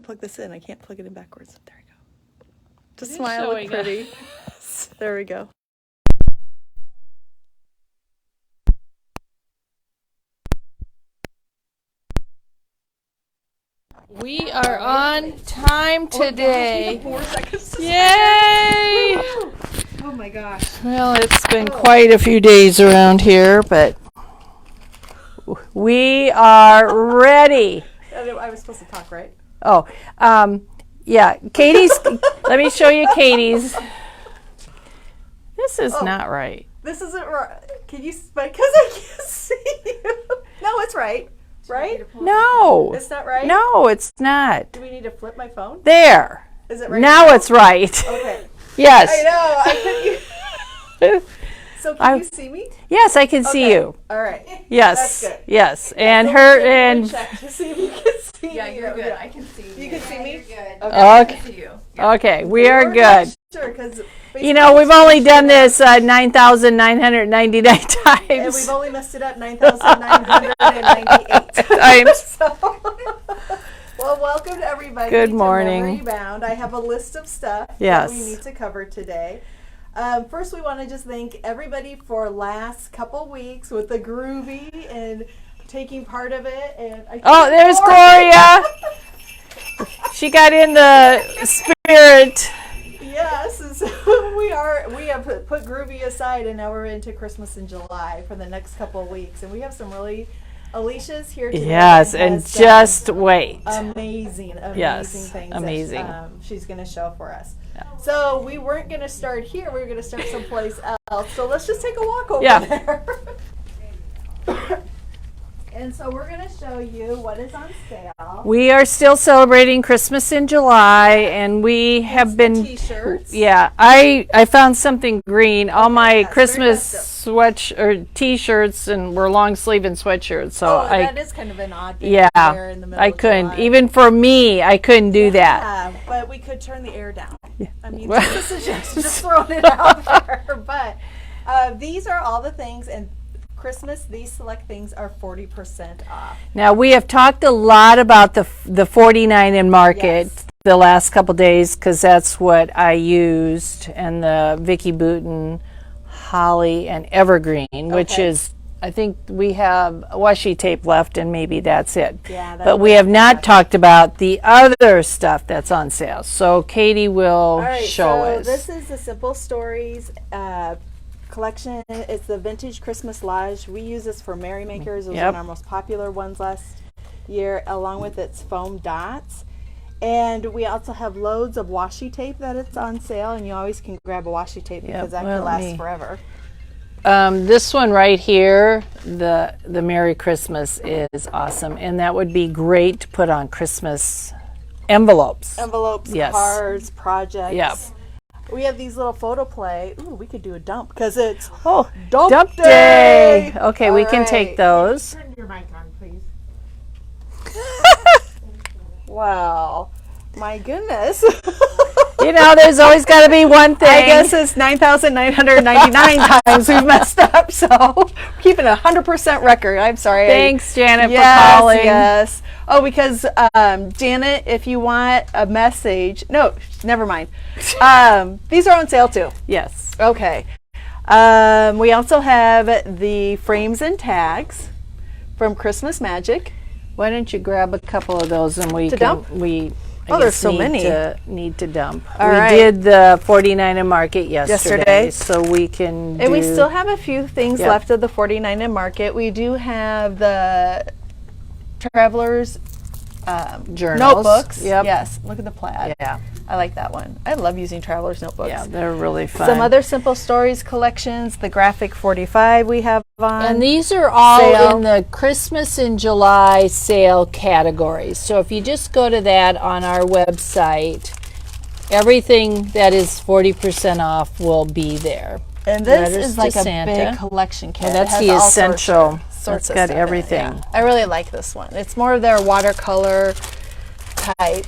plug this in. I can't plug it in backwards. There we go. Just smile, look pretty. There we go. We are on time today. 4 seconds. Yay! Oh my gosh. Well, it's been quite a few days around here, but we are ready. I was supposed to talk, right? Oh, yeah, Katie's, let me show you Katie's. This is not right. This isn't right. Can you, because I can't see you. No, it's right. Right? No. It's not right? No, it's not. Do we need to flip my phone? There. Is it right? Now it's right. Okay. Yes. I know. I couldn't. So can you see me? Yes, I can see you. All right. Yes. That's good. Yes. And So her we're gonna and check to see if you can see Yeah, me. you're good. I can see you. You can see me? You're good. Okay. I can see you. Yeah. okay, we are We're good. not sure, 'cause You know, we've only done this 9,999 and times. we've only messed it up 9,998 Times. So, well, welcome to everybody. Good to morning. Memory Bound. I have a list of stuff Yes. that we need to cover today. First, we want to just thank everybody for last couple weeks with the groovy and taking part of it. And I Oh, there's Gloria. She got in the spirit. Yes, and so we have put groovy aside, and now we're into Christmas in July for the next couple of weeks, and we have some really Elishia's here today. Yes, that and has just wait. amazing Yes, things amazing. that she's going to show for us. So we weren't going to start here; we were going to start someplace else. So let's just take a walk over there. And so we're going to show you what is on sale. We are still celebrating Christmas in July, and we have been. T-shirts. Yeah, I found something green. All my yes, very Christmas festive. T-shirts and were long sleeve and sweatshirts. So that is kind of an odd thing yeah, to wear in the middle I of couldn't. July. Even for me, I couldn't do that. Yeah, but we could turn the air down. I mean, this is just throwing it out there. But these are all the things, and Christmas, these select things are 40% off. Now, we have talked a lot about the 49 in Market Yes. the last couple days because that's what I used, and the Vicky Booten, Holly, and Evergreen, which Okay. is, I think we have washi tape left, and maybe that's it. Yeah, that's but we have not talked about the other stuff that's on sale. So Katie will All right, show so us. this is the Simple Stories collection. It's the Vintage Christmas Lodge. We use this for merrymakers. It was one of our most popular ones last year, along with its foam dots. And we also have loads of washi tape that it's on sale, and you always can grab a washi tape because that can last forever. This one right here, the Merry Christmas, is awesome, and that would be great to put on Christmas envelopes. Envelopes, Yes. cards, projects. Yep. We have these little photo play. Ooh, we could do a dump because it's Dump day. Okay, we All can right. take those. Turn your mic on, please. Wow. My goodness. You know, there's always got to be one thing. I guess it's 9,999 times we've messed up, so keeping a 100% record. I'm sorry. Thanks, Janet, Yes, for calling. yes. Oh, because Janet, if you want a message, no, never mind. These are on sale too. Yes. Okay. We also have the frames and tags from Christmas Magic. Why don't you grab a couple of those and we To can dump? I there's guess so many. Need to dump. All we right. did the 49 in Market yesterday, Yesterday. so we can. And we still have a few things Yep. left of the 49 in Market. We do have the Travelers Journals. notebooks. Yep. Yes, look at the plaid. Yeah. I like that one. I love using Travelers notebooks. Yeah, they're really fun. Some other Simple Stories collections, the Graphic 45 we have on. And these are all sale. in the Christmas in July sale categories. So if you just go to that on our website, everything that is 40% off will be there. And this Letters is to like a Santa. big collection kit. Oh, It that's has the all sorts of- essential. sorts That's of got stuff in it, everything. yeah. I really like this one. It's more of their watercolor type.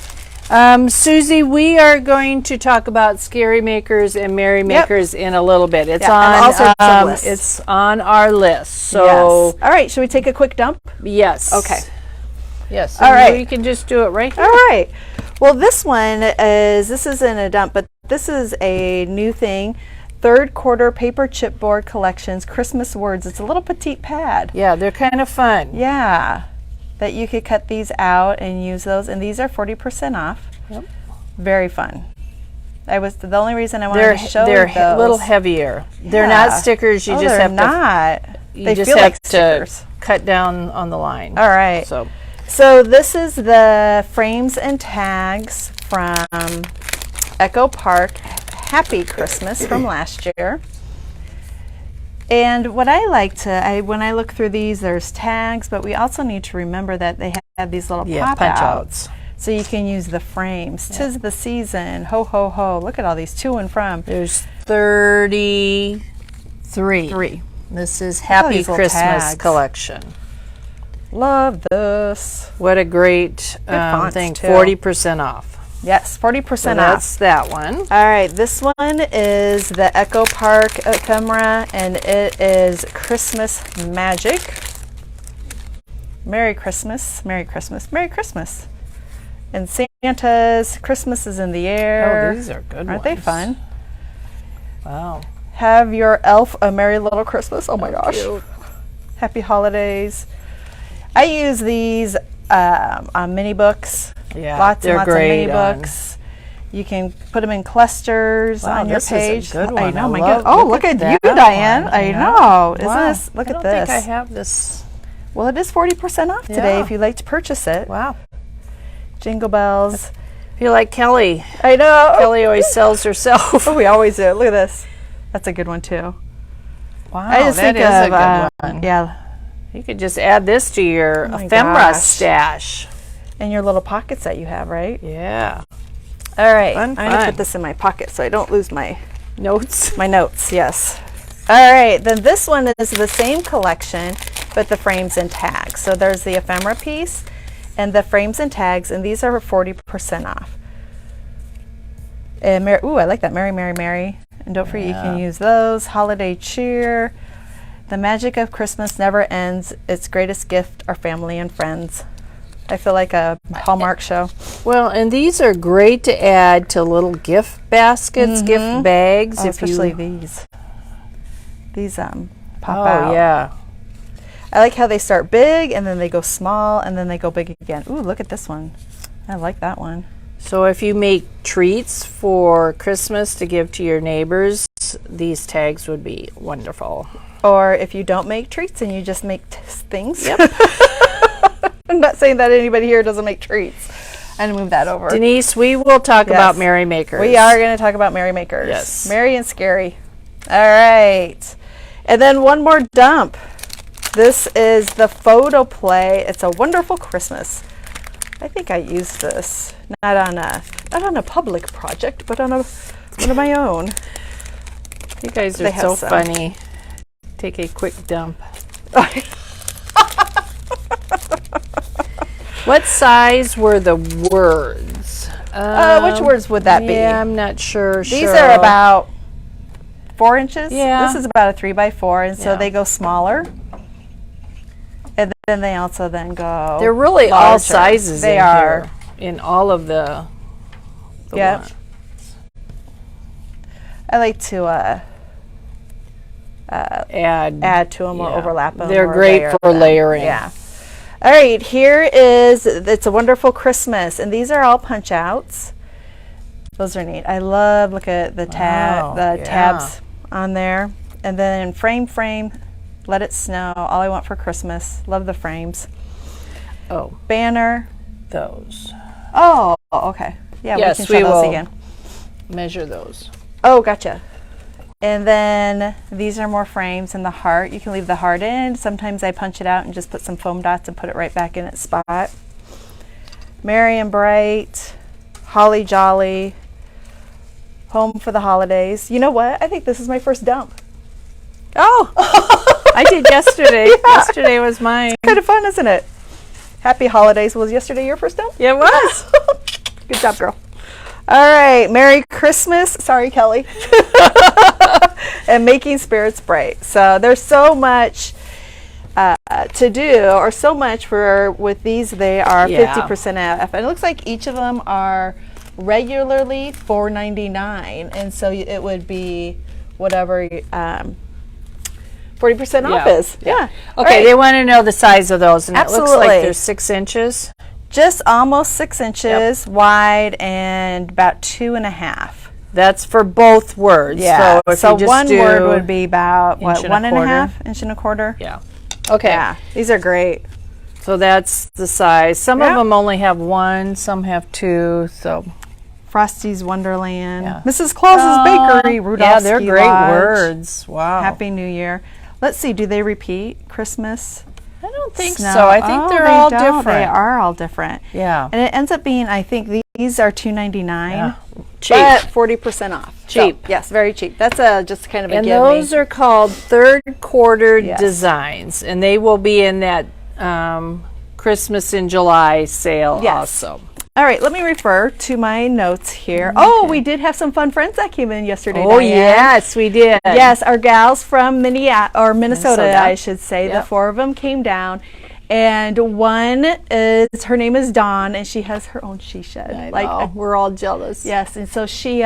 Susie, we are going to talk about Scary Makers and Merry Makers in a little bit. It's Yeah, and on also some lists. it's on our list. So Yes. All right, should we take a quick dump? yes. Okay. Yes. All right. We can just do it right here. All right. Well, this isn't a dump, but this is a new thing. Third quarter paper chipboard collections, Christmas words. It's a little petite pad. Yeah, they're kind of fun. Yeah, that you could cut these out and use those. And these are 40% off. Yep. Very fun. The only reason I wanted to show they're those. a little heavier. They're Yeah. not stickers. You just they're have not. to. They just feel have like to stickers. cut down on the line. All right. So this is the frames and tags from Echo Park Happy Christmas from last year. And what I like when I look through these, there's tags, but we also need to remember that they have these little pop punch outs. outs. So you can use the frames. Yeah. 'Tis the season. Ho, ho, ho. Look at all these to and from. There's 33. This is Happy Christmas collection. Love this. What a great thing. 40% off. Yes, 40% so off. That's that one. All right, this one is the Echo Park ephemera, and it is Christmas Magic. Merry Christmas, Merry Christmas, Merry Christmas. And Santa's Christmas is in the air. Oh, these are good Aren't ones. they fun? Wow. Have your elf a merry little Christmas. Oh my gosh. Cute. Happy holidays. I use these on mini books. Yeah, lots and lots of mini on. books. You can put them in clusters on your page. Is a good one. I know, my love, God. Oh, look at you, Diane. One. I know. Isn't Wow. this? Look I at don't this. think I have this. Well, it is 40% off today Yeah. if you'd like to purchase it. Wow. Jingle bells. If you like Kelly. I know. Kelly always sells herself. Oh, we always do. Look at this. That's a good one too. Wow, I just that think is of, a good one. Yeah. You could just add this to your Oh my ephemera gosh. stash. And your little pockets that you have, right? Yeah. All right. Fun, I'm going to fun. put this in my pocket so I don't lose my Notes. notes. Yes. All right. Then this one is the same collection, but the frames and tags. So there's the ephemera piece and the frames and tags, and these are 40% off. And ooh, I like that. Merry, Merry, Merry. And don't forget, you can use those. Holiday cheer. The magic of Christmas never ends. Its greatest gift are family and friends. I feel like a Hallmark show. Well, and these are great to add to little gift baskets, gift bags. Oh, if especially you, these. These pop oh, out. yeah. I like how they start big and then they go small and then they go big again. Ooh, look at this one. I like that one. So if you make treats for Christmas to give to your neighbors, these tags would be wonderful. Or if you don't make treats and you just make things. Yep. I'm not saying that anybody here doesn't make treats. I'm going to move that over. Denise, we will talk about Merry Makers. We are going to talk about Merry Makers. Yes. Merry and scary. All right. And then one more dump. This is the photo play. It's a Wonderful Christmas. I think I used this not on a public project, but on one of my own. You guys They are have so some. funny. Take a quick dump. What size were the words? Which words would that be? Yeah, I'm not sure. These are about 4 inches. Yeah. This is about a 3x4, and so Yeah. they go smaller. And then they also then go. They're really all larger. sizes. They in are. here, in all of the Yeah. ones. I like to add to them or yeah. overlap them. They're or great layer for them. layering. Yeah. All right, here is It's a Wonderful Christmas, and these are all punch outs. Those are neat. I love, look at the Wow, yeah. tabs on there. And then frame, Let It Snow, All I Want for Christmas. Love the frames. Oh, Banner. those. Oh, okay. Yeah, Yes, we can show we those will. again. Measure those. Oh, gotcha. And then these are more frames and the heart. You can leave the heart in. Sometimes I punch it out and just put some foam dots and put it right back in its spot. Merry and Bright, Holly Jolly, Home for the Holidays. You know what? I think this is my first dump. Oh, I did yesterday. Yesterday was mine. Kind of fun, isn't it? Happy Holidays. Was yesterday your first dump? Yeah, it was. Good job, girl. All right, Merry Christmas. Sorry, Kelly. And Making Spirits Bright. So there's so much to do, or so much for with these. They are Yeah. 50% off, and it looks like each of them are regularly $4.99, and so it would be whatever 40% off is. Yeah. Okay, Right. they want to know the size of those, and it looks Absolutely. like they're 6 inches. Just almost 6 inches wide and about 2.5. That's for both words. Yeah. So, if So you just one do word would be about inch what, and a 1.5 inch and a quarter. Yeah. Okay. Yeah. These are great. So that's the size. Some of Yeah. them only have 1, some have 2. So Frosty's Wonderland. Yeah. Mrs. Claus's Bakery. Rudolph's yeah, they're Ski great Lodge. words. Wow. Happy New Year. Let's see. Do they repeat Christmas? I don't think Snow? so. I think they're they all don't. different. They are all different. Yeah. And it ends up being, I think these are $2.99. Yeah. Cheap. But 40% off. Cheap. So, yes, very cheap. That's just kind of a And give those me. are called third quarter Yes. designs, and they will be in that Christmas in July sale Yes. also. All right, let me refer to my notes here. Oh, we did have some fun friends that came in yesterday. Oh, Diane. yes, we did. Yes, our gals from Minnesota, I should say. Yep. The 4 of them came down. And one is, her name is Dawn, and she has her own she shed. I know. We're all jealous. Yes, and so she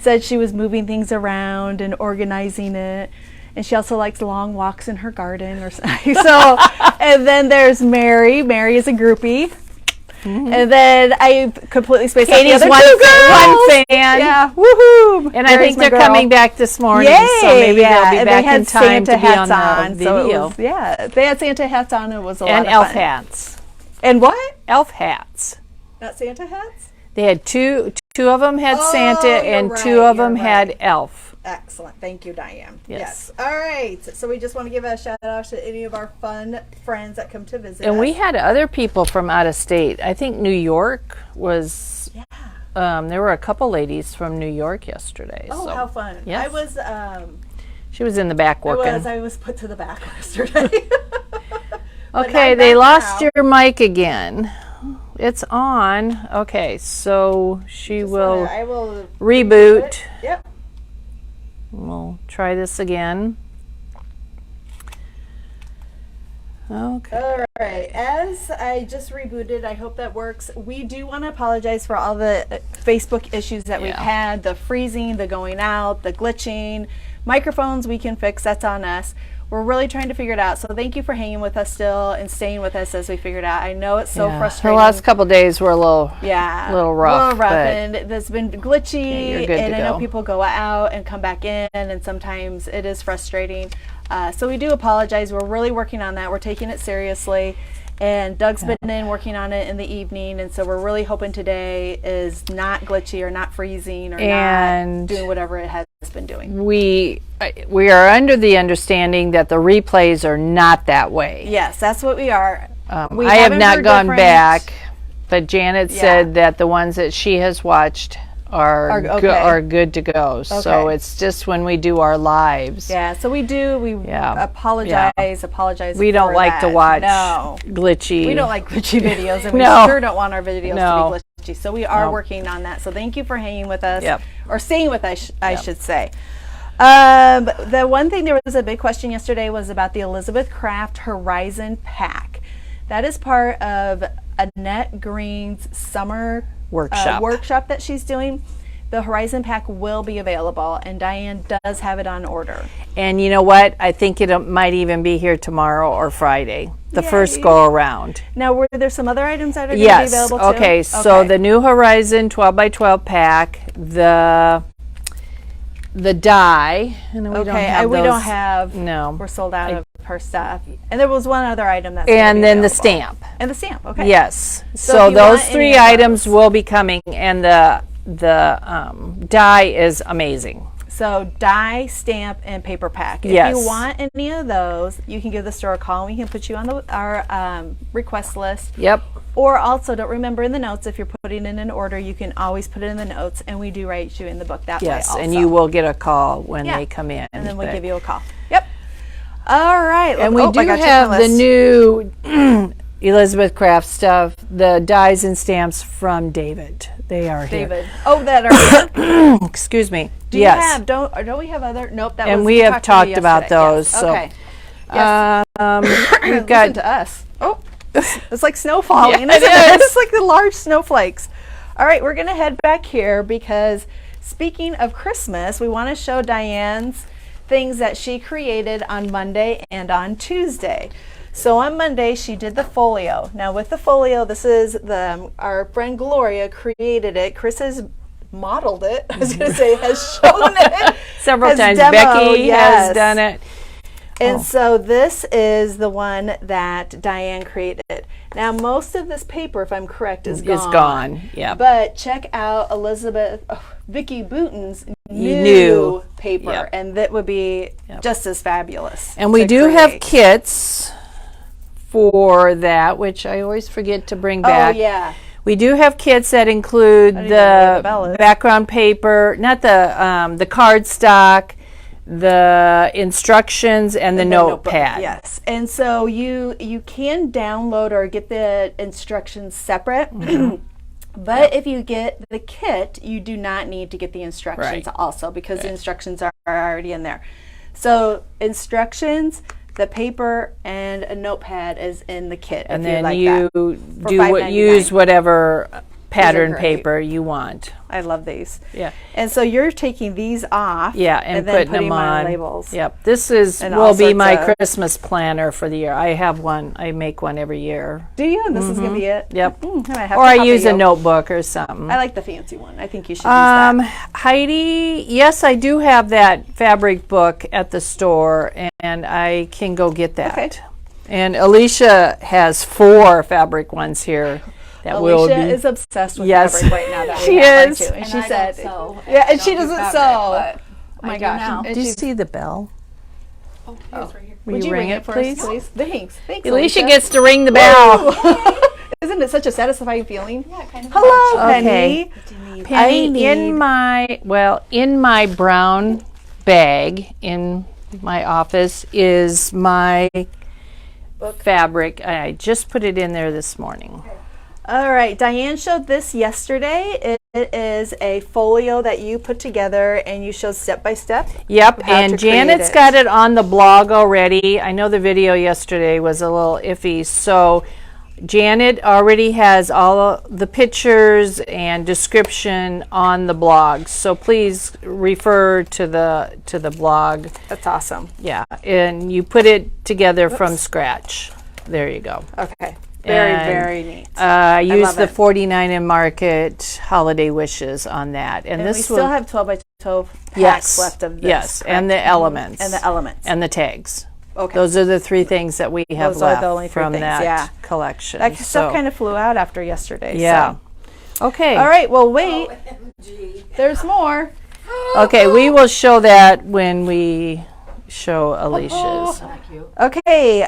said she was moving things around and organizing it. And she also likes long walks in her garden or something. So, and then there's Mary. Mary is a groupie. And then I completely spaced out the Katie's other one, 2 girls. one fan. Yeah, woohoo! And I think they're coming back this morning, Yay! so maybe Yeah, they'll be and back they had in time Santa to be hats on the so it video. was, yeah, they had Santa hats on. It was a lot And of elf fun. hats. And what? Elf hats. Not Santa hats? They had two of them had Santa, you're and right, 2 of you're them had right. elf. Excellent. Thank you, Diane. Yes. All right. So we just want to give a shout out to any of our fun friends that come to visit And us. we had other people from out of state. I think New York was. Yeah. There were a couple ladies from New York yesterday. Oh, so. how fun. Yes. I was She was in the back working. I was put to the back yesterday. But Okay, not they back lost now. your mic again. It's on. Okay, so she will I will reboot. it. Yep. We'll try this again. Okay. All right. As I just rebooted, I hope that works. We do want to apologize for all the Facebook issues that we've Yeah. had, the freezing, the going out, the glitching. Microphones we can fix, that's on us. We're really trying to figure it out. So thank you for hanging with us still and staying with us as we figure it out. I know it's so Yeah. frustrating. The last couple days were a little little rough, but- and it's been glitchy, Yeah, you're good and to I know go. people go out and come back in, and sometimes it is frustrating. So we do apologize. We're really working on that. We're taking it seriously, and Doug's been in working on it in the evening, and so we're really hoping today is not glitchy or not freezing or And not doing whatever it has been doing. we are under the understanding that the replays are not that way. Yes, that's what we are. We I have haven't not heard gone different- back, but Janet Yeah. said that the ones that she has watched are okay. good to go. So Okay. it's just when we do our lives. Yeah, so we Yeah. apologize. We don't for like to that. watch No. glitchy. We don't like glitchy videos, and we No. sure don't want our videos No. to be glitchy. So we are No. working on that. So thank you for hanging with us, Yep. or staying with us, I Yep. should say. The one thing, there was a big question yesterday, was about the Elizabeth Craft Horizon Pack. That is part of Annette Green's summer workshop that she's doing. The Horizon Pack will be available, and Diane does have it on order. And you know what? I think it might even be here tomorrow or Friday, the first Yay. go around. Now, were there some other items that are going to be Yes. available too? Okay. So the new Horizon 12x12 pack, the die, and we don't have we those. don't have. No. We're sold out of her stuff. And there was one other item that's And then the available. stamp. And the stamp. Okay. Yes. So So if you those want 3 any of items those. will be coming, and the die is amazing. So die, stamp, and paper pack. If Yes. you want any of those, you can give the store a call, and we can put you on our request list. Yep. Or also, don't remember in the notes, if you're putting in an order, you can always put it in the notes, and we do write you in the book that way Yes, also. and you will get a call when Yeah. they come in. And then we'll but- give you a call. Yep. All right. And we I do gotta check have my the list. new Elizabeth Craft stuff, the dies and stamps from David. They are David. Oh, that are. here. Excuse me. Do you yes. have, don't we have other? Nope. That And was, we you have talked to me talked about yesterday. those. Yes. So, Okay. Yes. we've Listen got to us. Oh, it's like snow falling. Yeah, it is. It's like the large snowflakes. All right, we're going to head back here because speaking of Christmas, we want to show Diane's things that she created on Monday and on Tuesday. So on Monday, she did the folio. Now with the folio, this is our friend Gloria created it. Chris has modeled it. I was going to say has shown it. Several has times. demoed, Becky yes. has done it. And so this is the one that Diane created. Now most of this paper, if I'm correct, is gone. It's gone, yeah. But check out Vicky Booten's new New. paper, Yep. and that would be just as fabulous. And we to do have create. kits for that, which I always forget to bring back. Oh yeah. We do have kits that include even know where the bell the is. background paper, not the cardstock, the instructions, and the notebook, notepad. Yes, and so you can download or get the instructions separate. But if you get the kit, you do not need to get the instructions Right. also because the instructions are already in there. So instructions, the paper, and a notepad is in the kit. And if then like you that. do $5.99. use whatever pattern great. paper you want. I love these. Yeah. And so you're taking these off. Yeah, and then putting them on labels. Yep, this is And will all be sorts my of- Christmas planner for the year. I have one. I make one every year. Do you? And this is gonna be it. Yep. I might have Or to I copy use a you. notebook or something. I like the fancy one. I think you should use that. Heidi, yes, I do have that fabric book at the store, and I can go get that. Okay. And Elishia has 4 fabric ones here that will be. Alicia is obsessed with Yes. fabric right now. That She we have, is. aren't you? And she I said, don't sew. yeah, and I she don't do doesn't fabric, sew. but Oh my I do gosh. now. And Do you she's- see the bell? Oh, here's right here. Will Would you you ring ring it, for please? us, please? Thanks. Thanks, Alicia Alicia. gets to ring the bell. Isn't it such a satisfying feeling? Yeah, kind of. Hello, Okay. Penny. Penny, in my brown bag in my office is my fabric. I just put it in there this morning. All right, Diane showed this yesterday. It is a folio that you put together and you showed step by step. Yep, how to and create Janet's it. got it on the blog already. I know the video yesterday was a little iffy, so Janet already has all the pictures and description on the blog. So please refer to the blog. That's awesome. Yeah, and you put it together from scratch. There you go. Okay, very, And, very neat. I used love the it. 49 and Market holiday wishes on that, and And this we still will have 12 by 12 packs yes left of this. yes, correct? and the elements And the elements. and the tags. Okay. Those are the 3 things that we have Those are left the only 3 from things, that yeah. collection. That stuff So, kind of flew out after yesterday. yeah. So. Okay. All right, well, wait. There's more. Okay, we will show that when we show Alicia's. Okay,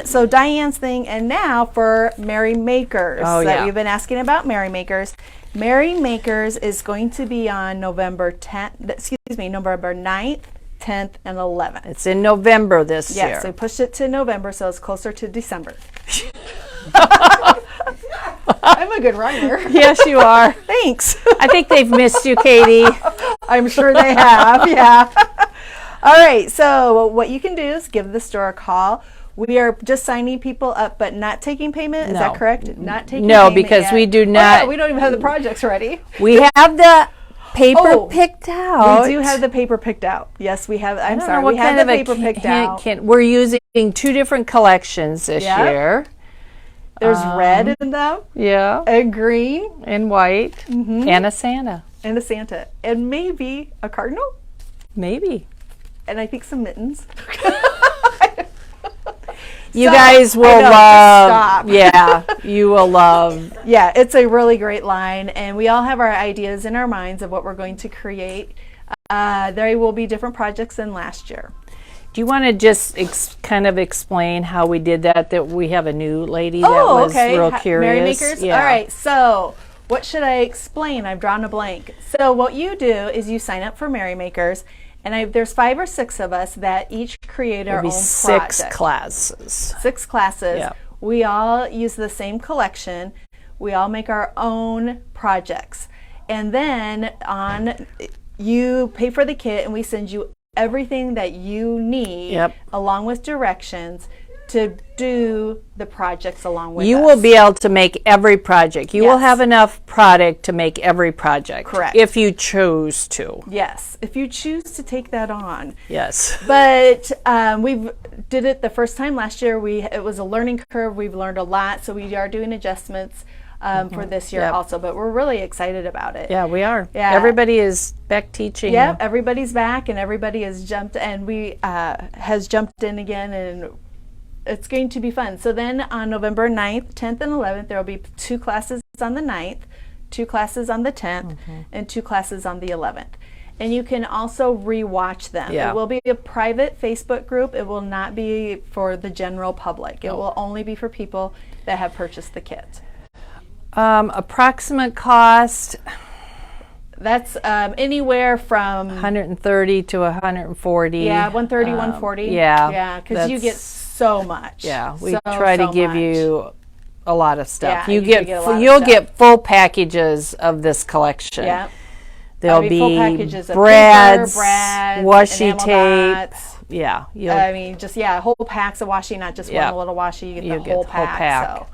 so Diane's thing, and now for Merry Makers Oh, that yeah. we've been asking about. Merry Makers. Merry Makers is going to be on November 9th, 10th, and 11th. It's in November this Yes, year. so we pushed it to November, so it's closer to December. I'm a good rhymer. Yes, you are. Thanks. I think they've missed you, Katie. I'm sure they have, yeah. All right, so what you can do is give the store a call. We are just signing people up, but not taking payment. Is that No. correct? Not taking No, payment because yet. we do Oh, yeah, not- we don't even have the projects ready. We have the paper Oh, picked out. We do have the paper picked out. Yes, we have. I'm I don't sorry, know what we have kind the of a paper picked out. we're using 2 different collections this Yep. year. There's red in them, Yeah, and green, and white, Mm-hmm. and a Santa. and a Santa, and maybe a cardinal, Maybe. and I think some mittens. You So, guys I will know, love. stop. Yeah, you will love. Yeah, it's a really great line, and we all have our ideas in our minds of what we're going to create. There will be different projects than last year. Do you want to just kind of explain how we did that? That we have a new lady that was real curious. Merry Makers? Yeah. All right, so what should I explain? I've drawn a blank. So what you do is you sign up for Merry Makers, and there's 5 or 6 of us that each create our It'll own be 6 project. classes. 6 classes. Yeah. We all use the same collection. We all make our own projects. And then you pay for the kit and we send you everything that you need, along with directions to do the projects along with us. You will be able to make every project. You will have enough product to make every project. Correct. If you choose to. Yes, if you choose to take that on. Yes. But we did it the first time last year. It was a learning curve. We've learned a lot, so we are doing adjustments for this year also. But we're really excited about it. Yeah, we are. Yeah. Everybody is back teaching. Yeah, everybody's back, and everybody has jumped, and we has jumped in again, and it's going to be fun. So then on November 9th, 10th, and 11th, there will be 2 classes on the 9th, 2 classes on the 10th, and 2 classes on the 11th. And you can also re-watch them. Yeah. It will be a private Facebook group. It will not be for the general public. It will only be for people that have purchased the kit. Approximate cost? That's anywhere from 130 to 140. Yeah, 130, 140. Yeah. Yeah, because you get so much. Yeah, we try to give you a lot of stuff. Yeah, you'll get full packages of this collection. Yeah. There'll full be packages of brads, paper, washi enamel tape. dots. Yeah. I mean, just whole packs of washi, not just one little washi. You get the whole pack. So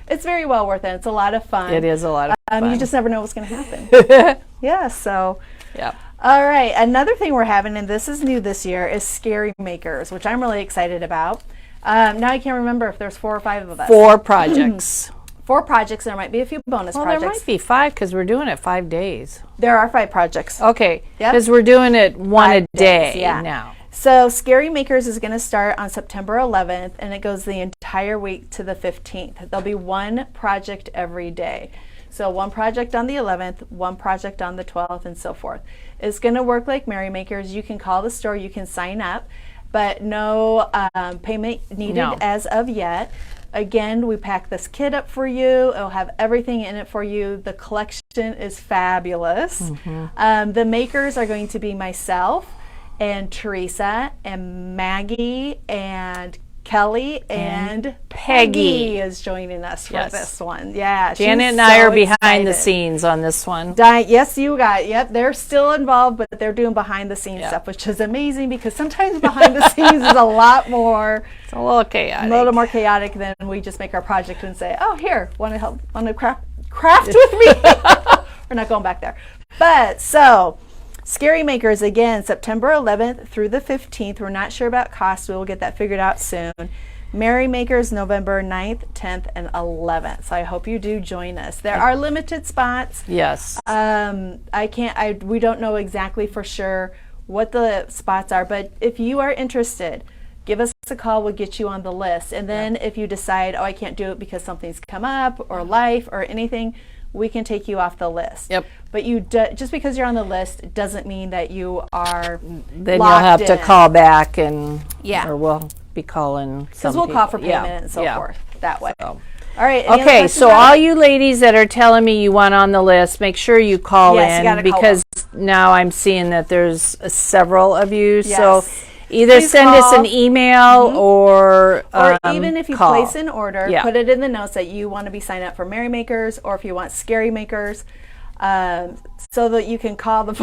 it's very well worth it. It's a lot of fun. It is a lot of fun. You just never know what's going to happen. Yeah. So. Yeah. All right. Another thing we're having, and this is new this year, is Scary Makers, which I'm really excited about. Now I can't remember if there's 4 or 5 of us. 4 projects. 4 projects. There might be a few bonus projects. There might be 5 because we're doing it 5 days. There are 5 projects. Okay. Because we're doing it 1 a day now. So Scary Makers is going to start on September 11th, and it goes the entire week to the 15th. There'll be 1 project every day. So 1 project on the 11th, 1 project on the 12th, and so forth. It's going to work like Merry Makers. You can call the store, you can sign up, but no payment needed as of yet. Again, we pack this kit up for you. It'll have everything in it for you. The collection is fabulous. The makers are going to be myself and Teresa and Maggie and Kelly and Peggy is joining us for this one. Yeah, Janet and I are behind the scenes on this one. Yes, you got. Yep, they're still involved, but they're doing behind the scenes stuff, which is amazing because sometimes behind the scenes is a lot more. It's a little chaotic. A little more chaotic than we just make our project and say, "Oh, here, want to help? Want to craft with me?" We're not going back there. But so. Scary Makers, again, September 11th through the 15th. We're not sure about cost. We will get that figured out soon. Merry Makers, November 9th, 10th, and 11th. So I hope you do join us. There are limited spots. Yes. We don't know exactly for sure what the spots are, but if you are interested, give us a call. We'll get you on the list. And then if you decide, I can't do it because something's come up or life or anything, we can take you off the list. Yep. But just because you're on the list doesn't mean that you are then you'll have to call back and or we'll be calling because we'll call for payment and so forth that way. So. All right. Okay, so all you ladies that are telling me you want on the list, make sure you call in because now I'm seeing that there's several of you. Yes. So either send us an email or even if you place an order, put it in the notes that you want to be signed up for Merry Makers or if you want Scary Makers, so that you can call. The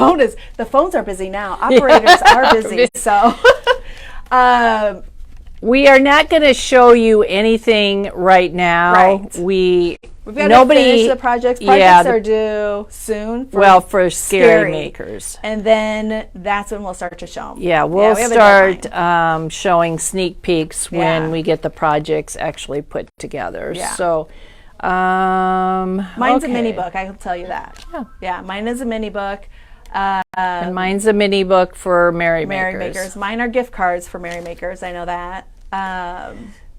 phones are busy now. Operators are busy. So we are not going to show you anything right now. Right. We've got to finish the projects. Projects are due soon. For Scary Makers. And then that's when we'll start to show them. Yeah, we'll start showing sneak peeks when we get the projects actually put together. Yeah. So, mine's a mini book, I can tell you that. Yeah, mine is a mini book. And mine's a mini book for Merry Makers. Mine are gift cards for Merry Makers. I know that.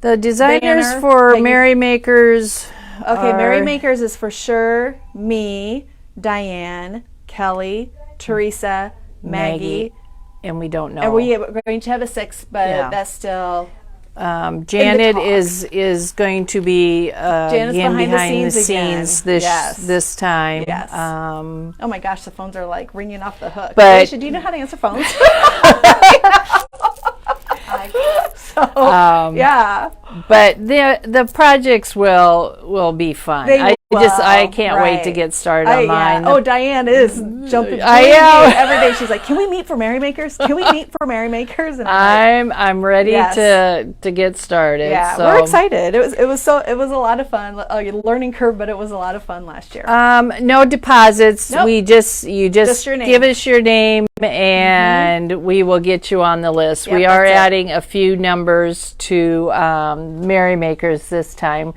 The designers for Merry Makers. Okay, Merry Makers is for sure me, Diane, Kelly, Teresa, Maggie, and we don't know. And we're going to have a 6th, but that's still. Janet is going to be again behind the scenes this time. Yes. Oh my gosh, the phones are like ringing off the hook. But Elishia, do you know how to answer phones? But the projects will be fun. I can't wait to get started on mine. Yeah. Oh, Diane is jumping. I am. Every day she's like, "Can we meet for Merrymakers? Can we meet for Merrymakers?" And I'm ready to get started. Yeah, so. we're excited. It was a lot of fun. A learning curve, but it was a lot of fun last year. No deposits. Nope. You just your name. give us your name and we will get you on the list. Yep, we are that's it. adding a few numbers to Merrymakers this time.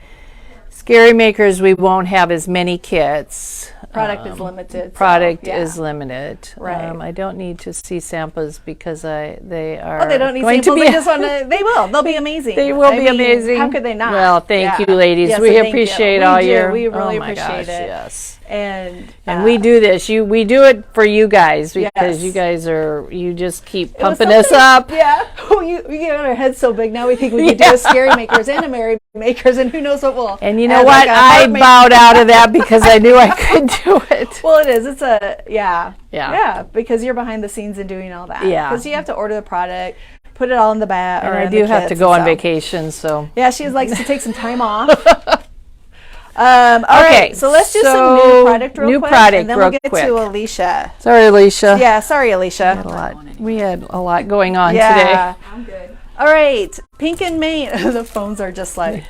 Scary Makers, we won't have as many kits. Product is limited. Product so, yeah. is limited. Right. I don't need to see samples because they are. Oh, they don't need going samples. to be. They just want to. They will. They'll be amazing. They will be amazing. How could they not? Well, thank you, ladies. Yes, we thank appreciate you. all We do. your. We really oh my appreciate gosh, it. Yes. And we do this. We do it for you guys because Yes. you guys you just keep it was pumping us something- up. Yeah. We get our heads so big now. We think we could do a Scary Makers and a Merrymakers, and who knows what we'll. And you know add what? like a I heart bowed out of that because I knew I could do it. Well, it is. It's a Yeah. yeah, because you're behind the scenes and doing all that. Yeah. because you have to order the product, put it all in the bag. And or I in do the have to kits go and on stuff. vacation, so. Yeah, she likes to take some time off. All right, so let's do some new product real quick, and then we'll get quick. to Alicia. Sorry, Alicia. Yeah, sorry, Alicia. We had a lot going on Yeah. today. I'm good. All right, Pink and Main. The phones are just like.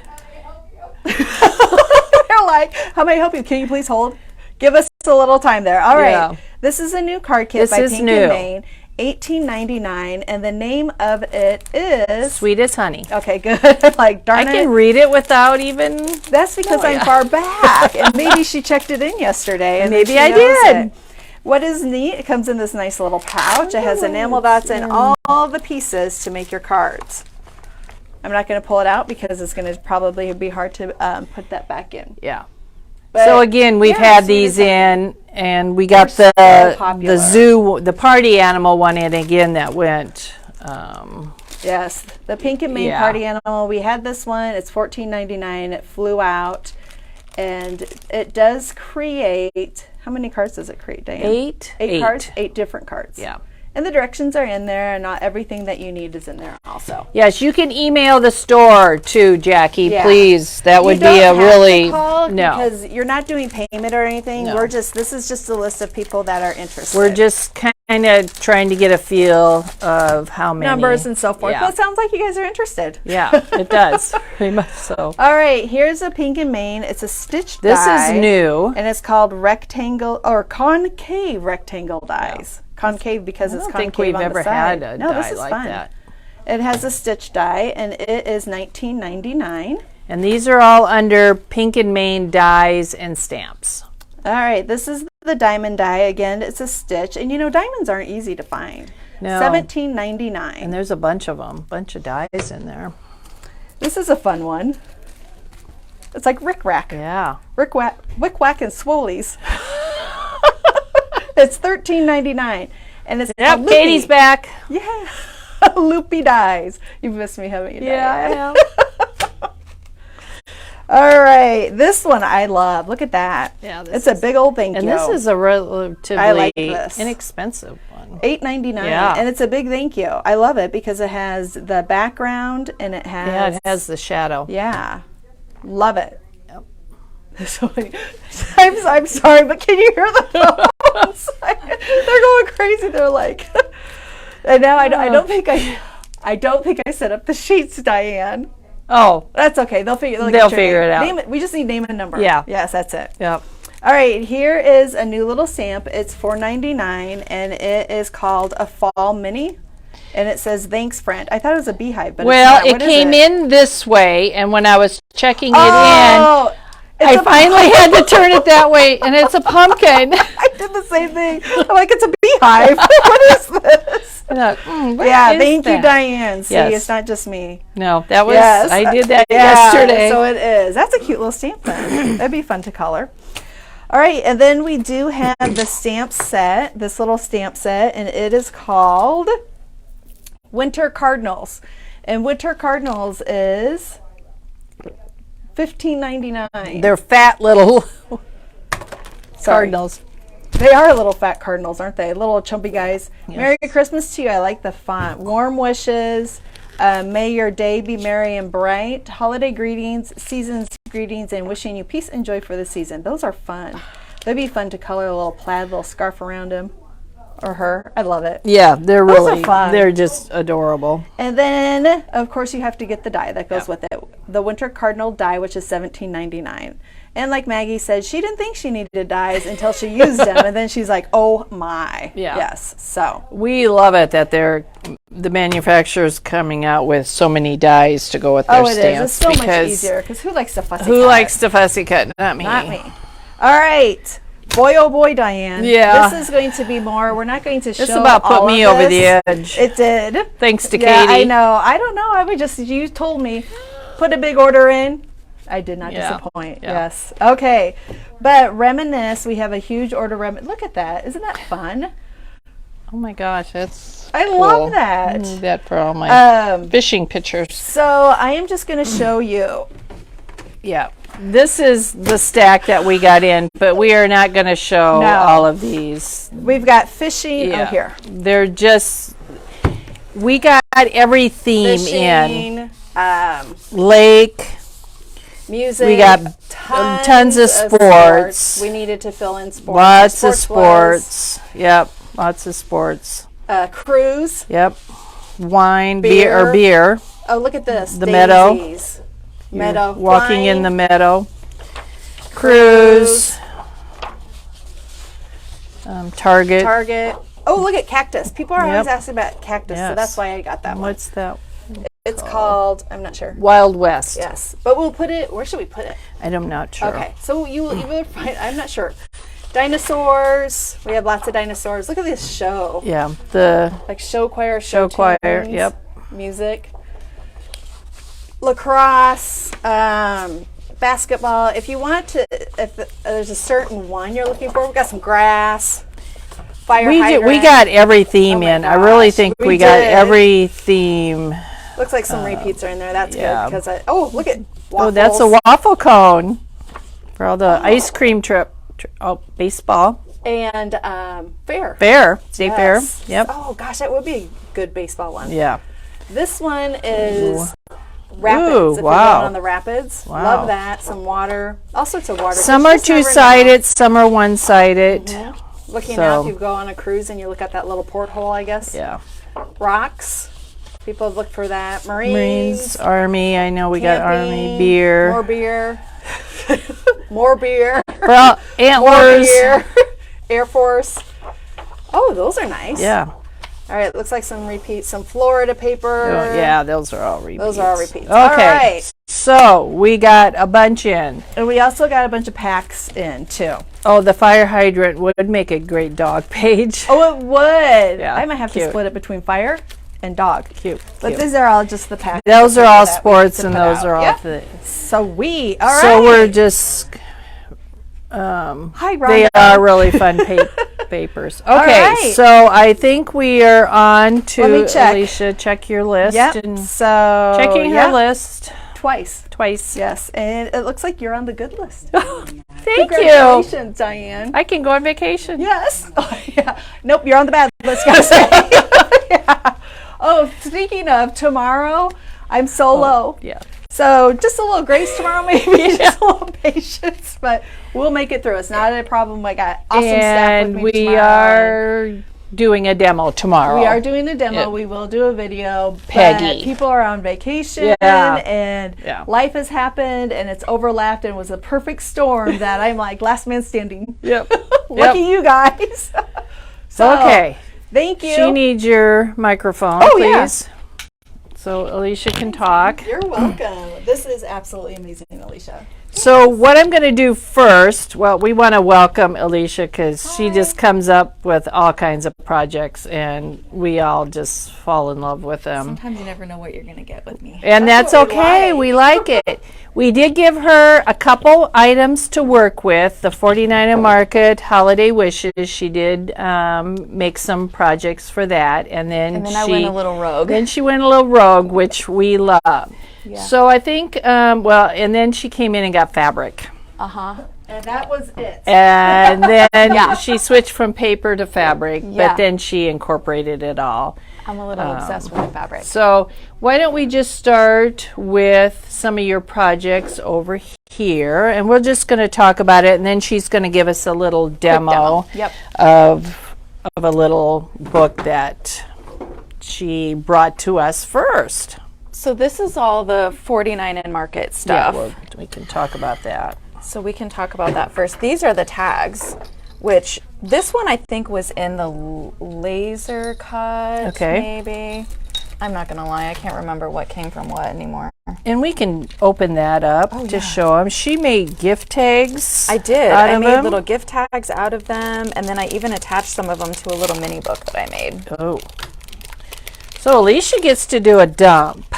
They're like, how may I help you? Can you please hold? Give us a little time there. All right. Yeah. This is a new card kit This by is Pink new. and Main, $18.99, and the name of it is. Sweet as honey. Okay, good. Like, darn I it. can read it without even. That's because Oh, I'm yeah. far back, and maybe she checked it in yesterday, and Maybe then she I knows did. it. What is neat? It comes in this nice little pouch. It has enamel dots and all the pieces to make your cards. I'm not going to pull it out because it's going to probably be hard to put that back in. Yeah. But So again, we've yeah, had sweet these as honey. in, and we got They're so the popular. zoo, the party animal one in again that went. Yes, the Pink and Main Yeah. party animal. We had this one. It's $14.99. It flew out, and it does create. How many cards does it create, Diane? Eight. Eight cards. 8 different cards. Yeah. And the directions are in there, and not everything that you need is in there also. Yes, you can email the store too, Jackie. Yeah. Please, that would You don't be a have to really call no. because you're not doing payment or anything. No. This is just a list of people that are interested. We're just kind of trying to get a feel of how many numbers and so forth. Yeah. Well, it sounds like you guys are interested. Yeah, it does. Very much so. All right, here's a Pink and Main. It's a stitched This die, is new. and it's called rectangle or concave rectangle dies. Concave because I it's don't concave think we've on the ever side. had a No, this die is like fun. that. It has a stitch die, and it is $19.99. And these are all under Pink and Main dies and stamps. All right, this is the diamond die. Again, it's a stitch, and you know diamonds aren't easy to find. No. $17.99. And there's a bunch of them, bunch of dies in there. This is a fun one. It's like Rick Rack. Yeah. Wick Whack and Swolies. It's $13.99, and it's Yep, loopy. Katie's back. Yeah, loopy dies. You've missed me, haven't you? Diane? have. All right, this one I love. Look at that. Yeah, It's a big old thank And you. this is a relatively I like this. inexpensive one. $8.99, Yeah. and it's a big thank you. I love it because it has the background and it has Yeah, it has the shadow. yeah, love it. Yep. So many- I'm sorry, but can you hear the phones? They're going crazy. They're like, and now I don't think I set up the sheets, Diane. Oh, That's okay. They'll figure it out. Name it. We just need name and number. Yeah. Yes, that's it. yep. All right. Here is a new little stamp. It's $4.99, and it is called a fall mini, and it says "Thanks, friend." I thought it was a beehive, but Well, it's not. it What is came in this way, and when I was checking it Oh, in, I finally had to turn it that way, and it's a pumpkin. I did the same thing. I'm like, it's a beehive. What is this? I thought, what Yeah, is thank you, that? Diane. See, Yes. it's not just me. No, that was Yes. I did that Yeah, yesterday. So it is. That's a cute little stamp then. That'd be fun to color. All right, and then we do have the stamp set, this little stamp set, and it is called Winter Cardinals. And Winter Cardinals is $15.99. They're fat little cardinals. They are little fat cardinals, aren't they? Little chumpy guys. Merry Christmas to you. I like the font. Warm wishes. May your day be merry and bright. Holiday greetings, season's greetings, and wishing you peace and joy for the season. Those are fun. That'd be fun to color a little plaid, little scarf around him or her. I love it. Yeah, they're Those really are fun. They're just adorable. And then, of course, you have to get the die that goes with it. The Winter Cardinal die, which is $17.99. And like Maggie said, she didn't think she needed dyes until she used them, and then she's like, "Oh my!" Yeah. Yes. So We love it that the manufacturer's coming out with so many dyes to go with their it is. stamps. It's so much because easier. Because who likes to fussy who cut? likes to fussy cut? Not me. Not me. All right. Boy, oh boy, Diane. Yeah. This is going to be more. We're not going to show This about put all me of over this. the edge. It did. Thanks to Yeah, Katie. I know. I don't know. I would just. You told me, put a big order in. I did not Yeah. disappoint. Yeah. Yes. Okay. But reminisce. We have a huge order. Look at that. Isn't that fun? Oh my gosh, that's I cool. love that. I need that for all my Um. fishing pictures. So I am just going to show you. Yeah. This is the stack that we got in, but we are not going to show No. all of these. We've got fishing. Yeah. Oh, here. They're just, we got every theme in. Fishing. Lake. Music. We got tons of sports. We needed to fill in sports. Lots of was, sports. Yep. Lots of sports. Cruise. Yep. Wine, Beer. beer. Oh, look at this. The meadow. Daisies. Meadow. Walking in flying. the meadow. Cruise. Target. Target. Oh, look at cactus. People are always Yep. asking about cactus, so Yes. that's why I got that one. What's that? It's called, I'm not sure. Wild West. Yes. But we'll put it, where should we put it? I'm not sure. Okay. So you will find, I'm not sure. Dinosaurs. We have lots of dinosaurs. Look at this show. Yeah. The Like show choir, show choir. tunes, Yep. Music. Lacrosse. Basketball. If you want to, if there's a certain one you're looking for, we've got some grass. Fire we hydrant. got every theme Oh my in. I really gosh, think we we got did. every theme. Looks like some repeats are in there. That's yeah. good because look at waffles. Oh, that's a waffle cone for all the ice cream trip. Baseball. And fair. Fair. State Yes. fair. Yep. Oh gosh, that would be a good baseball one. Yeah. This one is rapids. Ooh, if you're wow. going on the rapids, Wow. love that. Some water, all sorts of water. Some It's are just never two-sided, some are one-sided. know. Looking So- out, if you go on a cruise and you look at that little porthole, I guess. Yeah. Rocks. People have looked for that. Marines. Marines, Army. I know we got Army camping, beer. More beer. More beer. Well, More antlers. beer. Air Force. Oh, those are nice. Yeah. All right, looks like some repeats. Some Florida paper. Oh, yeah, those are all repeats. Those are all repeats. Okay. All right. So we got a bunch in. And we also got a bunch of packs in, too. Oh, the fire hydrant would make a great dog page. Oh, it would. Yeah, I might have to cute. split it between fire and dog. Cute. But cute. these are all just the packs. Those are all that we sports need to and put those out. are all Yep. the. Sweet. All right. So we're just. Hi, Rhonda. They are really fun papers. Okay, right. so I think we are on to Let me check. Alicia. Check your list. Yep. And So checking yeah, her list twice. twice. Yes, and it looks like you're on the good list. Thank you. Congratulations, Diane. I can go on vacation. Yes. Oh, yeah. Nope, you're on the bad list. Gotta say. Yeah. Oh, speaking of tomorrow, I'm solo. Yeah. So just a little grace tomorrow, maybe just a little patience, but we'll make it through. It's not a problem. I got awesome staff with And me we tomorrow. are doing a demo tomorrow. We are doing a demo. Yeah. We will do a video. Peggy. But people are on vacation and Yeah. life has happened and it's overlapped and it was a perfect storm that I'm like last man standing. Yep. Lucky you guys. So Okay. thank you. She needs your microphone, Oh, yeah. please. So Alicia can talk. You're welcome. This is absolutely amazing, Alicia. So what I'm going to do first, well, we want to welcome Alicia because she just comes up with all kinds of projects and we all just fall in love with them. Sometimes you never know what you're going to get with me. And that's what we okay. like. We like it. We did give her a couple items to work with. The 49er Market Holiday Wishes. She did make some projects for that. And then I went a little rogue. Then she went a little rogue, which we love. Yeah. So I think, well, and then she came in and got fabric. Uh-huh. And that was it. And then she switched from paper to fabric, Yeah. but then she incorporated it all. I'm a little obsessed with the fabric. So why don't we just start with some of your projects over here, and we're just going to talk about it, and then she's going to give us a little demo, Yep. of a little book that she brought to us first. So this is all the 49 and Market stuff. Yeah, we can talk about that. So we can talk about that first. These are the tags, which this one I think was in the laser cut, Okay. maybe. I'm not gonna lie, I can't remember what came from what anymore. And we can open that up to show them. She made gift tags. I did. out I of made them. little gift tags out of them, and then I even attached some of them to a little mini book that I made. Oh. So Alicia gets to do a dump.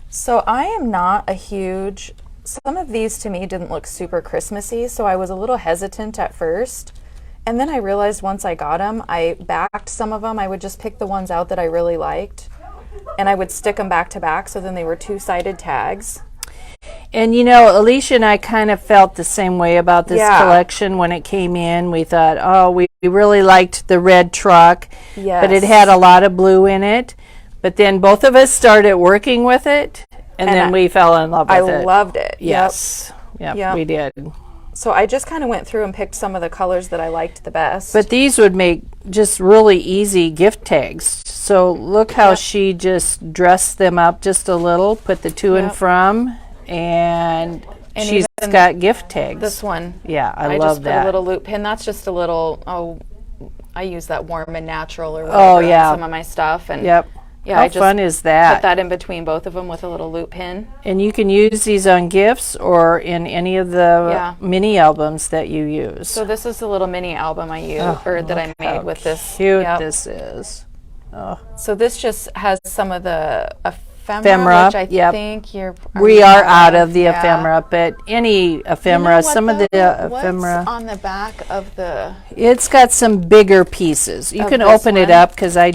So I am not a huge, some of these to me didn't look super Christmassy, so I was a little hesitant at first. And then I realized once I got them, I backed some of them. I would just pick the ones out that I really liked, and I would stick them back to back, so then they were two-sided tags. And you know, Alicia and I kind of felt the same way about this Yeah. collection when it came in. We thought, oh, we really liked the red truck, but it Yes. had a lot of blue in it. But then both of us started working with it, and then we fell in love with I it. loved it. Yes. Yep, Yep. we did. So I just kind of went through and picked some of the colors that I liked the best. But these would make just really easy gift tags. So look how she just dressed them up just a little, put the to and Yep. from, and she's even got gift tags. this one, Yeah, I just love put that. a little loop pin. That's just a little, I use that Warm and Natural or whatever on yeah. some of my stuff. And Yep. yeah, How I just fun is put that? that in between both of them with a little loop pin. And you can use these on gifts or in any of the Yeah. mini albums that you use. So this is the little mini album I use, or that I made with this. Cute Yep. this is. So this just has some of the ephemera, Ephemera, which I yep. think We are out of the yeah. ephemera, but any ephemera, You know what, some of the though? ephemera. What's on the back of the? It's got some bigger pieces. You Of can this open it one? up because I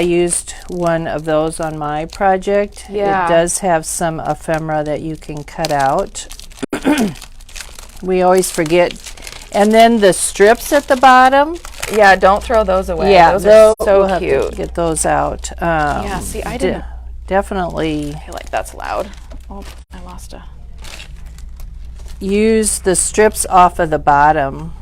used one of those on my project. Yeah. It does have some ephemera that you can cut out. We always forget. And then the strips at the bottom. Yeah, don't throw those away. Yeah, those are we'll so have to cute. get those out. Yeah, see, I didn't. Definitely I feel like that's loud. Oh, I lost a. use the strips off of the bottom.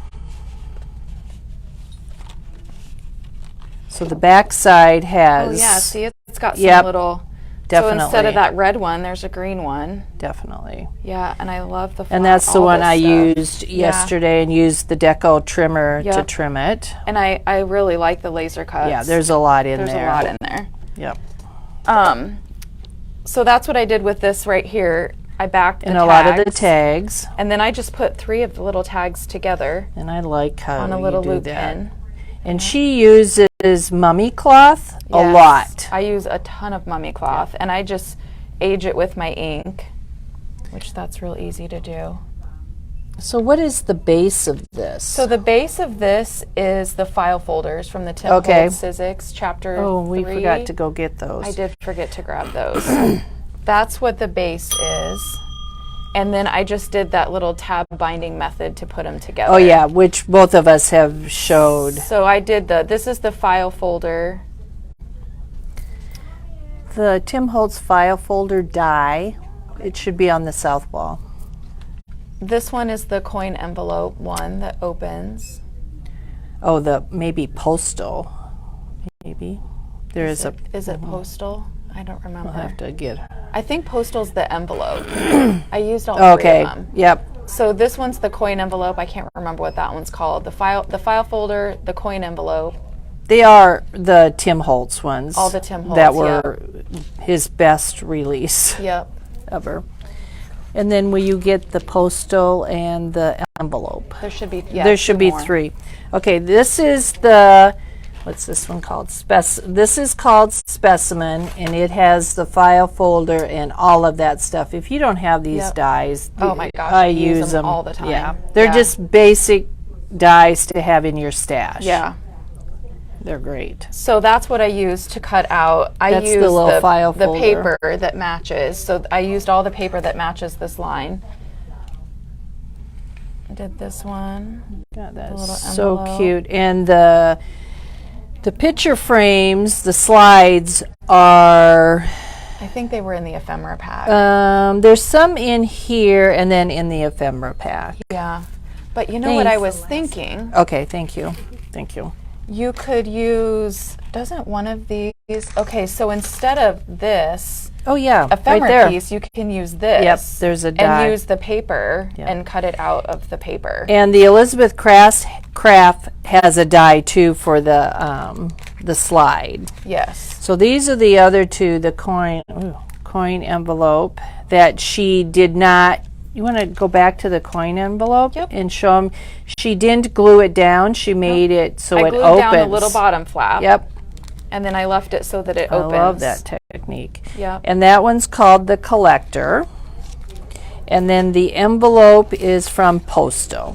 So the back side Oh has. yeah, see, it's got some Yep, little. definitely. So instead of that red one, there's a green one. Definitely. Yeah, and I love the. And that's the all one this I stuff. used Yeah. yesterday and used the Decor trimmer to Yep. trim it. And I really like the laser cuts. Yeah, there's a lot in There's there. a lot in there. Yep. So that's what I did with this right here. I backed And the a lot of the tags, tags. and then I just put 3 of the little tags together And I like how on a you little do loop that. pin. And she uses mummy cloth a Yes, lot. I use a ton of mummy cloth, and I just age it with my ink, which that's real easy to do. So what is the base of this? So the base of this is the file folders from the Tim Okay. Holtz Physics Chapter 3. oh, we forgot to go get those. I did forget to grab those. That's what the base is. And then I just did that little tab binding method to put them together. Oh yeah, which both of us have showed. So I did this is the file folder. The Tim Holtz file folder die. It should be on the south wall. This one is the coin envelope one that opens. Oh, the maybe postal. Maybe. There is a. Is it postal? I don't remember. I'll have to get. I think postal's the envelope. I used all Okay. 3 of them. Yep. So this one's the coin envelope. I can't remember what that one's called. The file folder, the coin envelope. They are the Tim Holtz ones. All the Tim that Holtz, were his best release Yep. ever. And then will you get the postal and the envelope? There should be There should 2 be more. 3. Okay, this is the, what's this one called? This is called Specimen, and it has the file folder and all of that stuff. If you don't have these Yep. dies, Oh my gosh, I I use use them them all the time. Yeah, they're Yeah. just basic dies to have in your stash. Yeah. They're great. So that's what I used to cut out. I That's the used little file the folder. paper that matches. So I used all the paper that matches this line did this one. God, little that's so envelope. cute. And the picture frames, the slides are, I think they were in the ephemera pack. there's some in here and then in the ephemera pack. Yeah. But you know what I Thanks. was thinking? Okay, thank you. Thank you. You could use, doesn't one of these, okay, so instead of this Oh yeah, right ephemera there. piece, you can use this. Yep, there's a die. And use the paper Yep. and cut it out of the paper. And the Elizabeth Craft has a die too for the slide. Yes. So these are the other two, the coin envelope that she did not. You want to go back to the coin envelope and show them. She didn't glue it down. She made it so I it glued opens. down a little bottom flap. Yep. And then I left it so that it opens. I love that technique. Yeah. And that one's called the Collector. And then the envelope is from Posto.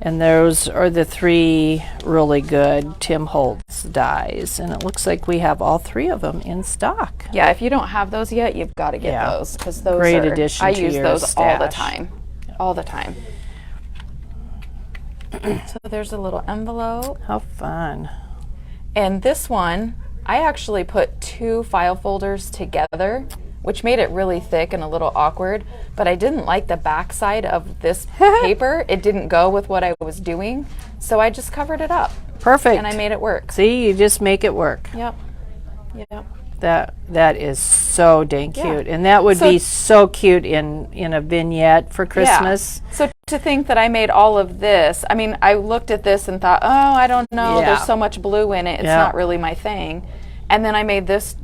And those are the three really good Tim Holtz dies. And it looks like we have all three of them in stock. Yeah, if you don't have those yet, you've got to get Yeah. those because those Great are, addition I to use your those all the stash. time. All the time. So there's a little envelope. How fun. And this one, I actually put 2 file folders together, which made it really thick and a little awkward, but I didn't like the back side of this paper. It didn't go with what I was doing, so I just covered it up. Perfect. And I made it work. See, you just make it work. Yep. Yep. That is so dang Yeah. cute. And that would So- be so cute in a vignette for Christmas. Yeah. So to think that I made all of this, I mean, I looked at this and thought, oh, I don't know, Yeah. there's so much blue in it, it's Yeah. not really my thing. And then I made this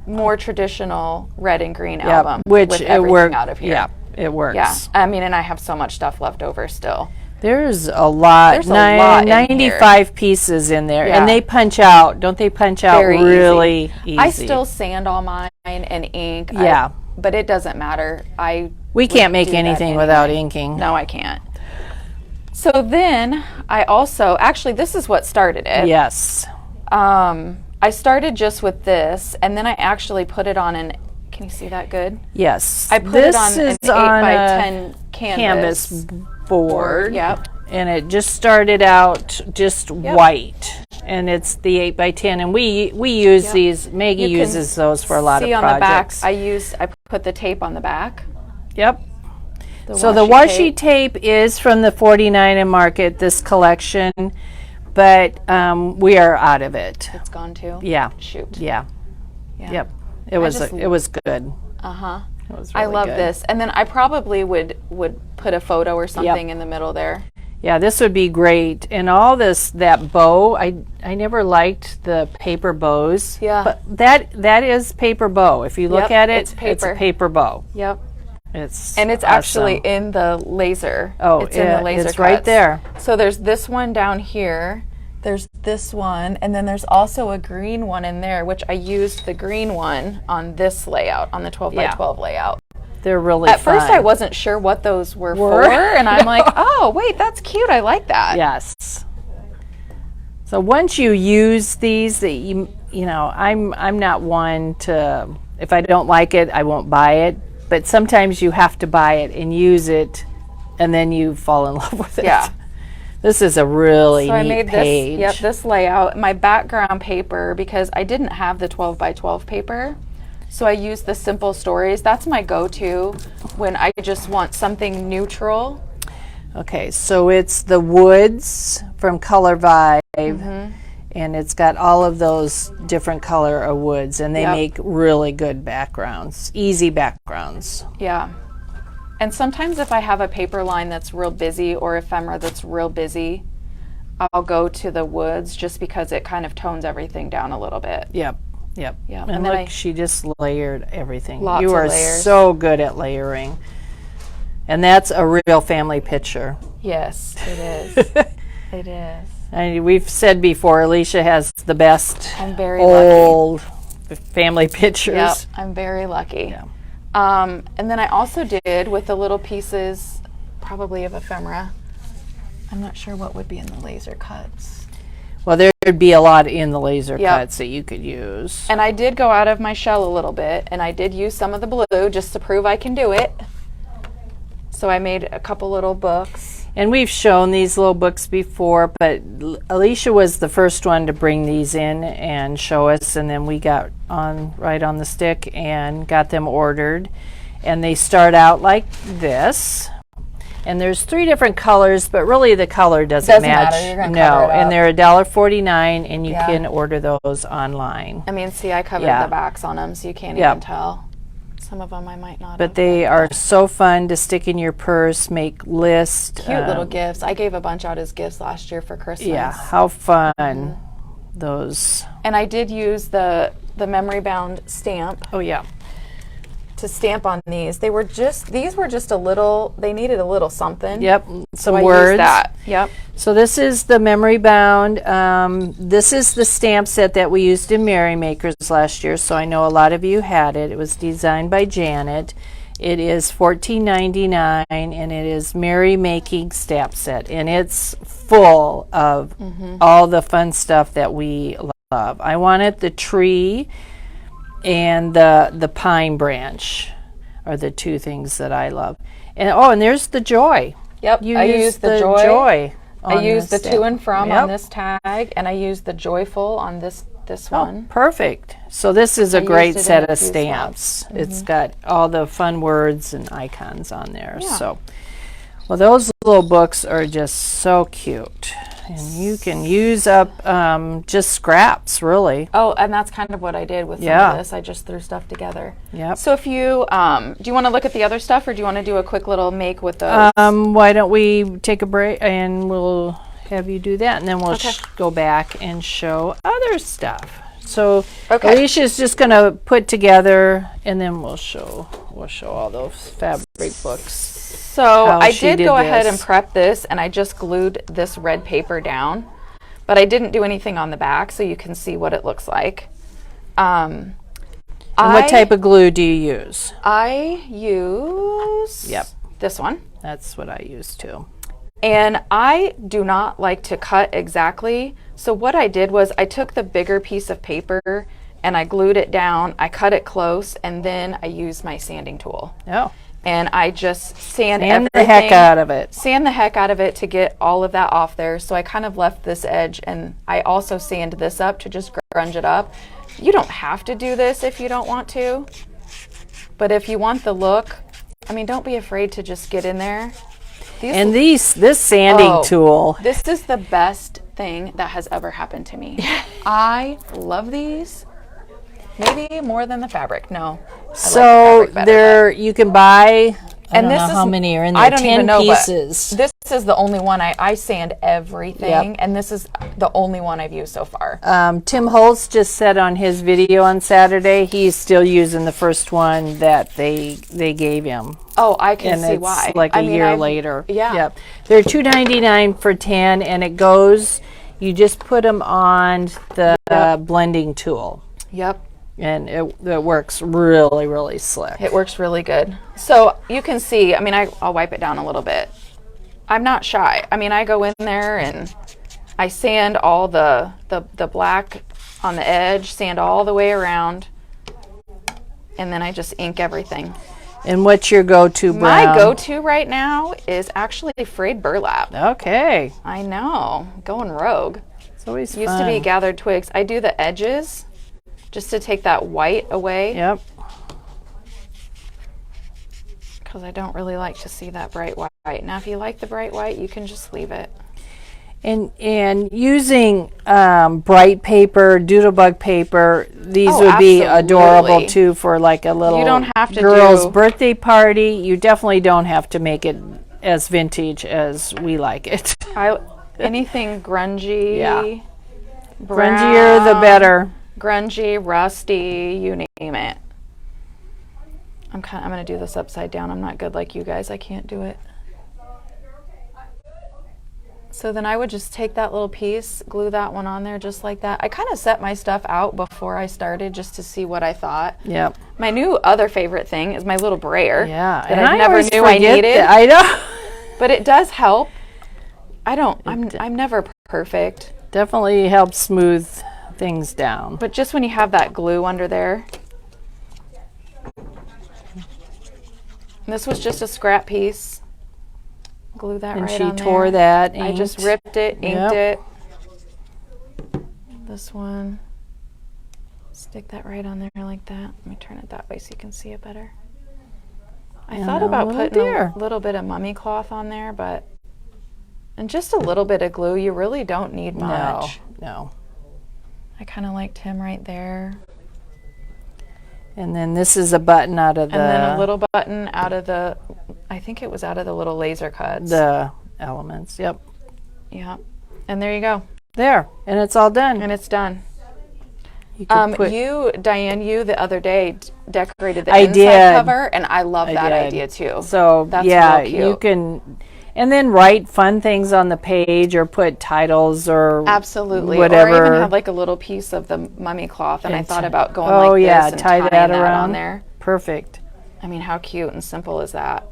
more traditional red and green Yep, album which with it everything works. out of here. Yeah, it works. Yeah, I mean, and I have so much stuff left over still. There's a lot. There's a lot in 95 pieces in there, Yeah. and they punch out. Don't they punch out Very really easy? I still sand all mine and ink. Yeah. But it doesn't matter. We would can't make do that anything without anyway. inking. No, I can't. So then I also, actually, this is what started it. Yes. I started just with this, and then I actually put it on an, can you see that good? Yes. I put this it on an is 8 on by a 10 canvas board. Yep. And it just started out just white. And it's the 8 by 10. And we use these. Maggie You can uses those for a lot of See on projects. the back, I put the tape on the back. Yep. So the washi tape is from the 49 and Market, this collection, but we are out of it. It's gone too? Yeah. Shoot. Yeah. Yeah. Yep. It was just- good. Uh-huh. It was I really love good. this. And then I probably would put a photo or something in the middle there. Yeah, this would be great. And all this, that bow, I never liked the paper bows. Yeah. But that is paper bow. If you look Yep, at it, it's it's paper. a paper bow. Yep. And it's actually in the laser. Oh, it's in the laser it's right cuts. there. So there's this one down here. There's this one, and then there's also a green one in there, which I used the green one on this layout, on the 12 by 12 layout. They're really At fun. first, I wasn't sure what those were for, and I'm like, oh, wait, that's cute. I like that. Yes. So once you use these, you know, I'm not one to, if I don't like it, I won't buy it. But sometimes you have to buy it and use it, and then you fall in love with it. Yeah. This is a really So I neat made page. this, this layout, my background paper, because I didn't have the 12 by 12 paper. So I used the Simple Stories. That's my go-to when I just want something neutral. Okay, so it's the Woods from Color Vibe, and it's got all of those different color of woods, and they make really good backgrounds, easy backgrounds. Yeah. And sometimes if I have a paper line that's real busy or ephemera that's real busy, I'll go to the Woods just because it kind of tones everything down a little bit. Yep. Yeah. And, And then look, she just layered everything. Lots you of are layers. so good at layering. And that's a real family picture. Yes, it is. It is. And we've said before, Elishia has the best I'm very lucky. old family pictures. Yep, I'm very lucky. Yeah. And then I also did with the little pieces, probably of ephemera. I'm not sure what would be in the laser cuts. Well, there'd be a lot in the laser Yep. cuts that you could use. And I did go out of my shell a little bit, and I did use some of the blue just to prove I can do it. So I made a couple little books. And we've shown these little books before, but Elishia was the first one to bring these in and show us, and then we got right on the stick and got them ordered. And they start out like this. And there's 3 different colors, but really the color doesn't match. Matter. You're gonna no, cover it up. And they're $1.49, and you can order those online. I mean, see, I covered the backs on them, so you can't even tell. Some of them I might not. But they are so fun to stick in your purse, make lists. Cute little gifts. I gave a bunch out as gifts last year for Christmas. Yeah, how fun those. And I did use the memory bound stamp. Oh yeah. To stamp on these. These were just a little, they needed a little something. Yep, So some I words. used that. Yep. So this is the memory bound. This is the stamp set that we used in Merry Makers last year, so I know a lot of you had it. It was designed by Janet. It is $14.99, and it is Merry Making stamp set, and it's full of all the fun stuff that we love. I wanted the tree and the pine branch are the 2 things that I love. And and there's the joy. Yep, You I used used the joy. joy. I on used the this to and from Yep. on this tag, and I used the joyful on this one. Perfect. So this is a great used it set in a of few stamps. It's got all the fun words and icons on there. Yeah. So, well, those little books are just so cute. And you can use up just scraps, really. Oh, and that's kind of what I did with some of this. I just threw stuff together. Yep. So if you, do you want to look at the other stuff, or do you want to do a quick little make with those? Why don't we take a break and we'll have you do that, and then we'll go back and show other stuff. So Alicia's just going to put together, and then we'll show all those fabric books. So I did go ahead and prep this, and I just glued this red paper down, but I didn't do anything on the back, so you can see what it looks like. And what type of glue do you use? I use this one. That's what I use too. And I do not like to cut exactly. So what I did was I took the bigger piece of paper and I glued it down. I cut it close, and then I used my sanding tool. Oh. And I just sand the heck out of it. Sand the heck out of it to get all of that off there. So I kind of left this edge, and I also sand this up to just grunge it up. You don't have to do this if you don't want to. But if you want the look, I mean, don't be afraid to just get in there. This sanding tool. This is the best thing that has ever happened to me. I love these. Maybe more than the fabric. No. So there you can buy. I don't know how is, many are in there. I don't 10 even know, pieces. This is the only one I sand everything, and this is the only one I've used so far. Tim Holtz just said on his video on Saturday he's still using the first one that they gave him. Oh, I can see it's why. Like a year later. Yeah. Yep. They're $2.99 for 10, and it goes. You just put them on the blending tool. Yep. And it works really, really slick. It works really good. So you can see, I mean, I'll wipe it down a little bit. I'm not shy. I mean, I go in there and I sand all the black on the edge, sand all the way around, and then I just ink everything. And what's your go-to brown? My go-to right now is actually frayed burlap. Okay. I know, going rogue. It's always fun. Used to be gathered twigs. I do the edges just to take that white away. Yep. Because I don't really like to see that bright white. Now, if you like the bright white, you can just leave it. And using bright paper, doodlebug paper, these would be adorable too for like a little you don't have to girl's birthday party. You definitely don't have to make it as vintage as we like it. Anything grungy, brown, grungier the better. Grungy, rusty, you name it. I'm going to do this upside down. I'm not good like you guys. I can't do it. So then I would just take that little piece, glue that one on there just like that. I kind of set my stuff out before I started just to see what I thought. Yep. My new other favorite thing is my little brayer. Yeah. That I never knew I needed. I know. But it does help. I'm never perfect. Definitely helps smooth things down. But just when you have that glue under there. This was just a scrap piece. glue that And right she on tore there. that, I just inked. ripped it, inked Yep. it. This one, stick that right on there like that. Let me turn it that way so you can see it better. I And thought a about little putting deer. a little bit of mummy cloth on there, and just a little bit of glue. You really don't need much. No. I kind of liked him right there. And then this is a button out of And then a little button out of the, I think it was out of the little laser cuts. the elements. Yep. Yeah. And there you go. There. And it's all done. And it's done. You could put, Diane, the other day decorated the I inside did. cover, and I love that did. idea too. so That's yeah, real cute. you can, and then write fun things on the page or put titles or Absolutely. whatever. Or I even had like a little piece of the mummy cloth, and I thought about going oh like yeah, this and tie tying that that around on there. Perfect. I mean, how cute and simple is that?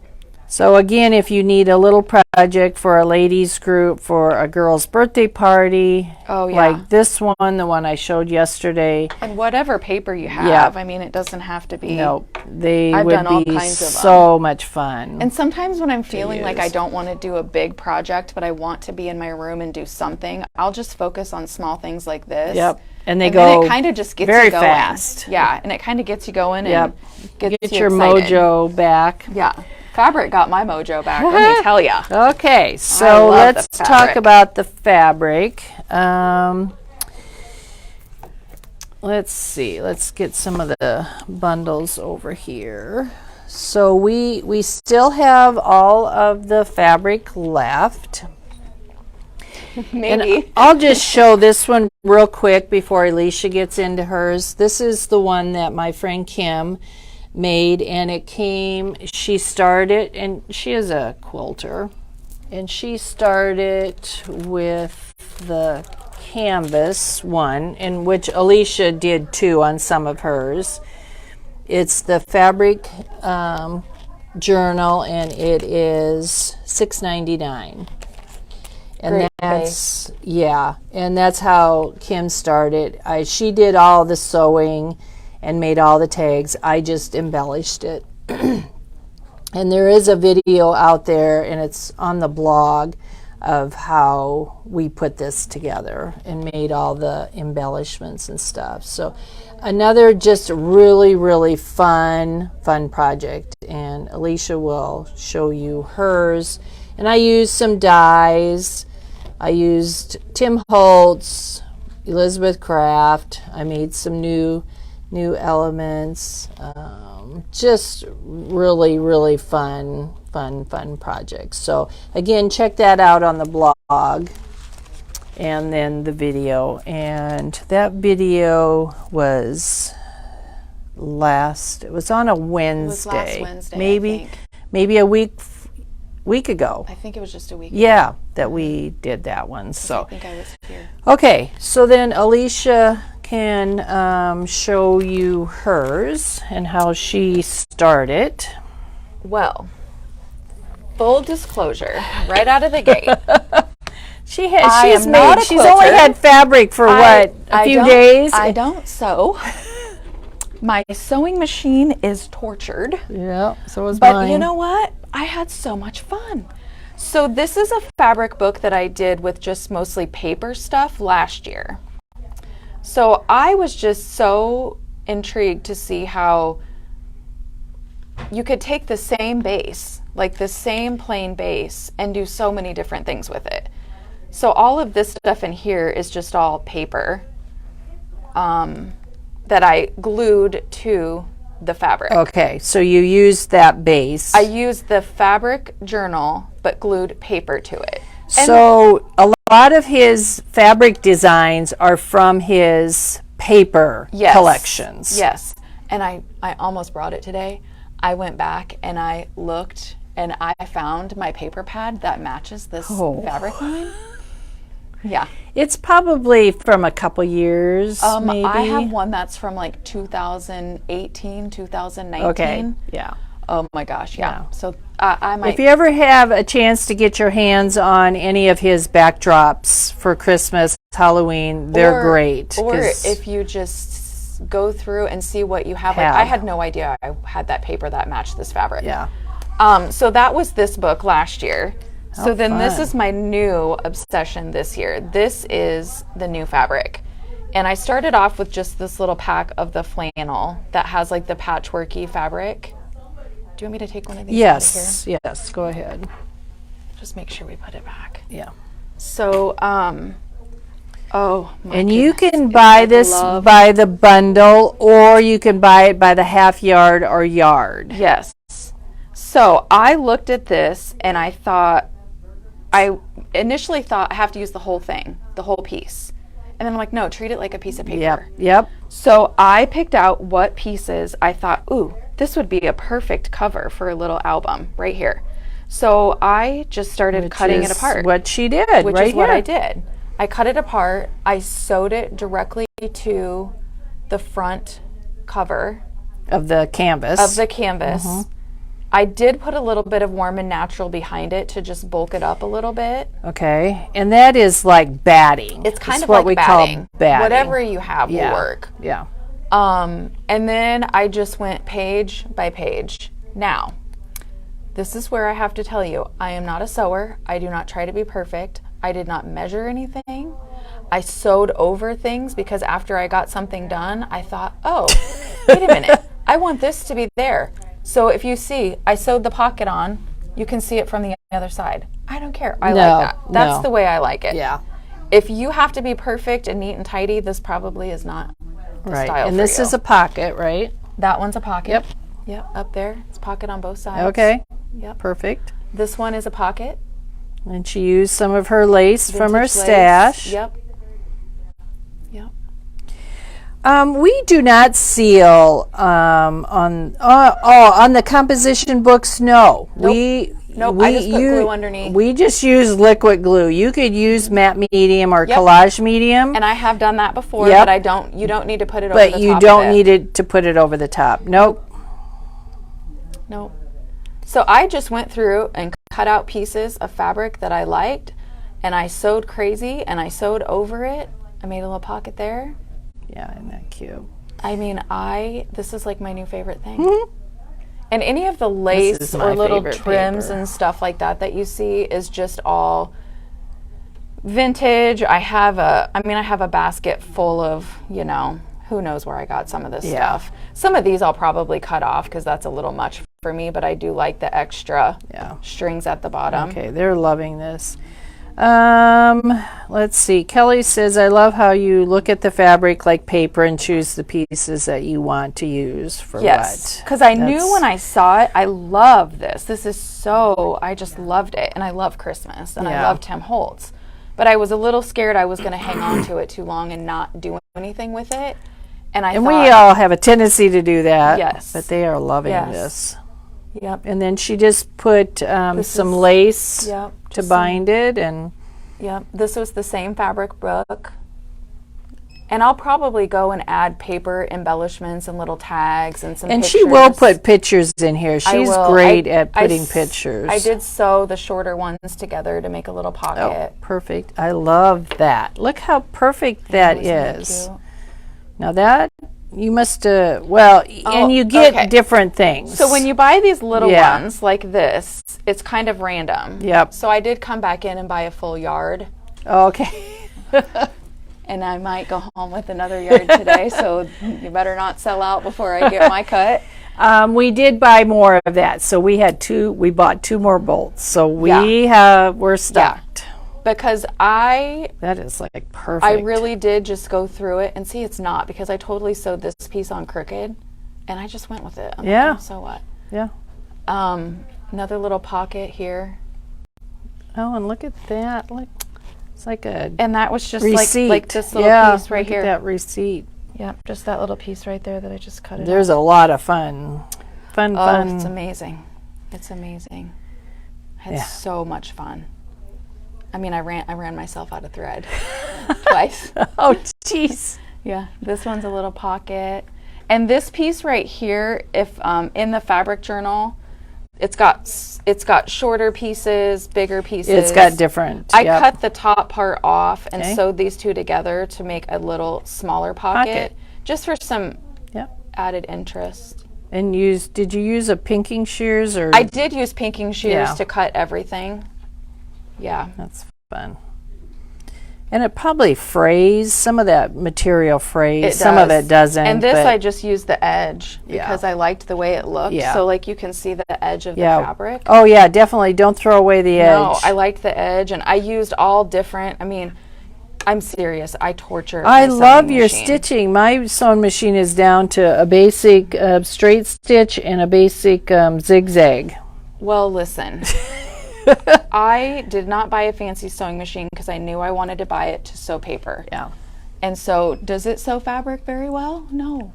So again, if you need a little project for a ladies group for a girl's birthday party, Oh, yeah. like this one, the one I showed yesterday, And whatever paper you have, Yeah. I mean, it doesn't have to be. nope, they I've would done all be kinds of so much fun. And sometimes when I'm feeling like I use. don't want to do a big project, but I want to be in my room and do something, I'll just focus on small things like this. Yep, and they And go then it kind of just gets very you going. fast. Yeah, and it kind of gets you going Yep, and gets get you your excited. mojo back. Yeah, fabric got my mojo back. Let me tell you. Okay, so love the let's talk fabric. about the fabric. Let's see. Let's get some of the bundles over here. So we still have all of the fabric left. Maybe. And I'll just show this one real quick before Elishia gets into hers. This is the one that my friend Kim made, and it came, she started, and she is a quilter, and she started with the canvas one, in which Elishia did too on some of hers. It's the fabric journal, and it is $6.99. And Great that's and that's how Kim started. She did all the sewing and made all the tags. I just embellished it. And there is a video out there, and it's on the blog, of how we put this together and made all the embellishments and stuff. So another just really, really fun project. And Elishia will show you hers. And I used some dyes. I used Tim Holtz, Elizabeth Craft. I made some new elements. Just really, really fun projects. So again, check that out on the blog, and then the video. And that video was it was on a Wednesday. It was last Wednesday, I think. maybe a week ago. I think it was just a week ago. Yeah, that we did that one. So I think I was here. okay, so then Elishia can show you hers and how she started. Well, full disclosure, right out of the gate. She's only quilter. had fabric for a few days. I don't sew. My sewing machine is tortured. Yeah, so was But mine. you know what? I had so much fun. So this is a fabric book that I did with just mostly paper stuff last year. So I was just so intrigued to see how you could take the same base, like the same plain base, and do so many different things with it. So all of this stuff in here is just all paper that I glued to the fabric. Okay, so you used that base. I used the fabric journal, but glued paper to it. So a lot of his fabric designs are from his paper collections. Yes. And I almost brought it today. I went back and I looked and I found my paper pad that matches this fabric line. Yeah. It's probably from a couple years, maybe. I have one that's from like 2018, 2019. Okay, yeah. Oh my gosh, yeah. So I might. If you ever have a chance to get your hands on any of his backdrops for Christmas, Halloween, they're great. Or if you just go through and see what you have. Like, I had no idea I had that paper that matched this fabric. Yeah. So that was this book last year. So then this fun. is my new obsession this year. This is the new fabric. And I started off with just this little pack of the flannel that has like the patchworky fabric. Do you want me to take one of these out of here? Yes, go ahead. Just make sure we put it back. Yeah. So, oh my And you goodness. can buy It's this love. by the bundle, or you can buy it by the half yard or yard. Yes. So I looked at this and I initially thought I have to use the whole thing, the whole piece. And then I'm like, no, treat it like a piece of paper. Yep. So I picked out what pieces I thought, ooh, this would be a perfect cover for a little album right here. So I just started cutting it apart. What she did, which right is what here. I did. I cut it apart. I sewed it directly to the front cover Of the canvas. of the canvas. I did put a little bit of Warm and Natural behind it to just bulk it up a little bit. Okay, and that is like batting. It's kind of what like we batting. call batting. Whatever you have will work. Yeah. And then I just went page by page. Now, this is where I have to tell you, I am not a sewer. I do not try to be perfect. I did not measure anything. I sewed over things because after I got something done, I thought, oh, wait a minute. I want this to be there. So if you see, I sewed the pocket on, you can see it from the other side. I don't care. I like that. That's the way I like it. Yeah. If you have to be perfect and neat and tidy, this probably is not the style And for this you. is a pocket, right? That one's a pocket. Yep. Yep, up there. It's pocket on both sides. Okay. Yep. Perfect. This one is a pocket. And she used some of her lace from her Vintage lace. stash. Yep. Yep. We do not seal on the composition books. No, Nope, I just put glue underneath. We just use liquid glue. You could use matte medium or Yep. collage medium, And I have done that before, Yep. but you don't need to put it over but the you top don't of it. need it to put it over the top. Nope. Nope. So I just went through and cut out pieces of fabric that I liked, and I sewed crazy, and I sewed over it. I made a little pocket there. Yeah, isn't that cute? I mean, this is like my new favorite thing. And any of the lace my or little favorite trims paper. and stuff like that you see is just all vintage. I have a basket full of, who knows where I got some of this stuff. Some of these I'll probably cut off because that's a little much for me, but I do like the extra strings at the bottom. Okay, they're loving this. Let's see. Kelly says, I love how you look at the fabric like paper and choose the pieces that you want to use for Yes, what. because I knew when I saw it, I love this. This is I just loved it. And I love Christmas and I love Tim Holtz. But I was a little scared I was going to hang on to it too long and not do anything with it. And we all have a tendency to do that. Yes. But they are loving Yes. this. Yep. And then she just put some lace to bind it. And Yep. This was the same fabric book. And I'll probably go and add paper embellishments and little tags and some pictures. she will put pictures in here. She's will. great at putting pictures. I did sew the shorter ones together to make a little pocket. Oh, perfect. I love that. Look how perfect that Isn't that is. cute? Now that you must and you get different things. So when you buy these little ones like this, it's kind of random. Yep. So I did come back in and buy a full yard, Okay. and I might go home with another yard today, so you better not sell out before I get my cut. We did buy more of that. So we bought 2 more bolts. So we're stocked. Because That is like perfect. I really did just go through it and see it's not, because I totally sewed this piece on crooked and I just went with it. I'm like, oh, so what? Yeah. Another little pocket here. Oh, and look at that. Look, it's like a And that was just receipt. like this little piece right look here. at that receipt. Yep, just that little piece right there that I just cut it There's a lot of fun. Oh, Fun. it's amazing. It's amazing. I had so much fun. I mean, I ran myself out of thread twice. Oh, jeez. Yeah, this one's a little pocket. And this piece right here, if in the fabric journal, it's got shorter pieces, bigger pieces. It's got different. I cut the top part off and Okay. sewed these two together to make a little smaller pocket. Just for some added interest. And did you use a pinking shears or? I did use pinking shears Yeah. to cut everything. Yeah. That's fun. And it probably frays. Some of that material frays. Some of it doesn't. And this, but I just used the edge because I liked the way it looked. Yeah. So, like, you can see the edge of the fabric. Oh, yeah, definitely. Don't throw away the edge. No, I liked the edge, and I used all different. I mean, I'm serious. I torture. I my love sewing your machine. stitching. My sewing machine is down to a basic straight stitch and a basic zigzag. Well, listen. I did not buy a fancy sewing machine because I knew I wanted to buy it to sew paper. Yeah. And so, does it sew fabric very well? No.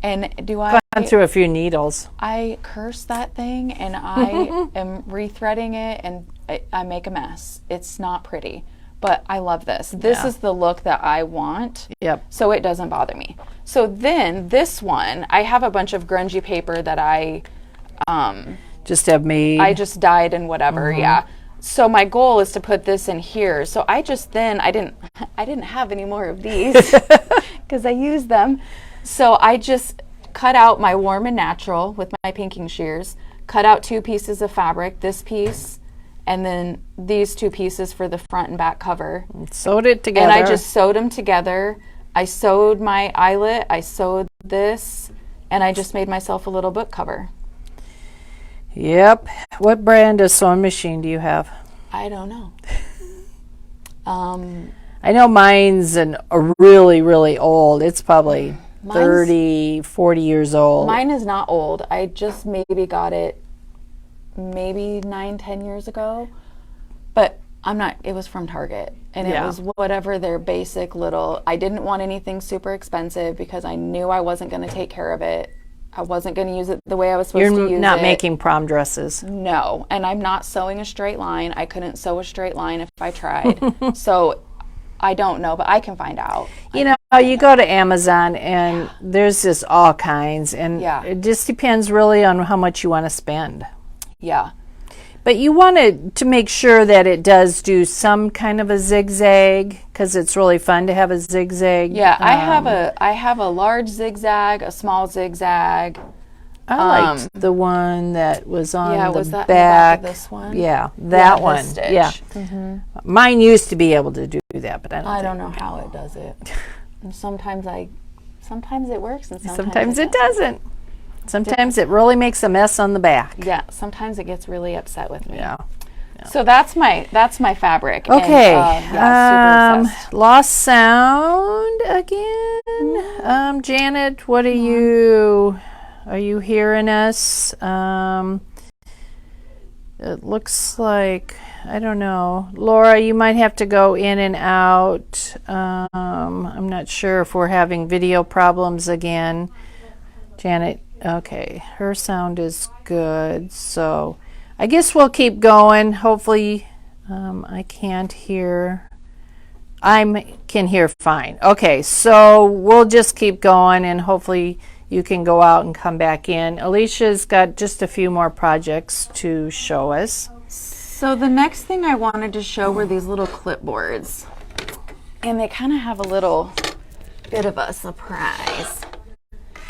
And do I? Gone through a few needles. I curse that thing, and I am rethreading it, and I make a mess. It's not pretty, but I love this. This is the look that I want. Yep. So it doesn't bother me. So then this one, I have a bunch of grungy paper that I Just have made. I just dyed and whatever, yeah. So my goal is to put this in here. So I just then I didn't have any more of these because I used them. So I just cut out my Warm and Natural with my pinking shears, cut out 2 pieces of fabric, this piece, and then these 2 pieces for the front and back cover. Sewed it together. And I just sewed them together. I sewed my eyelet, I sewed this, and I just made myself a little book cover. Yep. What brand of sewing machine do you have? I don't know. I know mine's a really, really old. It's probably 30, 40 years old. Mine is not old. I just maybe got it maybe 9-10 years ago. But I'm not, it was from Target. And it was whatever their basic little, I didn't want anything super expensive because I knew I wasn't going to take care of it. I wasn't going to use it the way I was supposed to use it. You're not making prom dresses. No, and I'm not sewing a straight line. I couldn't sew a straight line if I tried. So I don't know, but I can find out. You know, you go to Amazon and there's just all kinds, and it just depends really on how much you want to spend. Yeah. But you want to make sure that it does do some kind of a zigzag, because it's really fun to have a zigzag. Yeah, I have a large zigzag, a small zigzag. I liked the one that was on was the that back. in the back of this one? Yeah, that one. Stitch. Yeah. Mine used to be able to do that, but I don't know how it does it. And sometimes it works, and sometimes it doesn't. Sometimes it really makes a mess on the back. Yeah, sometimes it gets really upset with me. Yeah. So that's my fabric. Okay. And, super obsessed. Lost sound again. Janet, what are you hearing us? It looks like, I don't know. Laura, you might have to go in and out. I'm not sure if we're having video problems again. Janet, okay, her sound is good, so I guess we'll keep going. Hopefully, I can't hear. I can hear fine. Okay, so we'll just keep going, and hopefully you can go out and come back in. Alicia's got just a few more projects to show us. So the next thing I wanted to show were these little clipboards, and they kind of have a little bit of a surprise.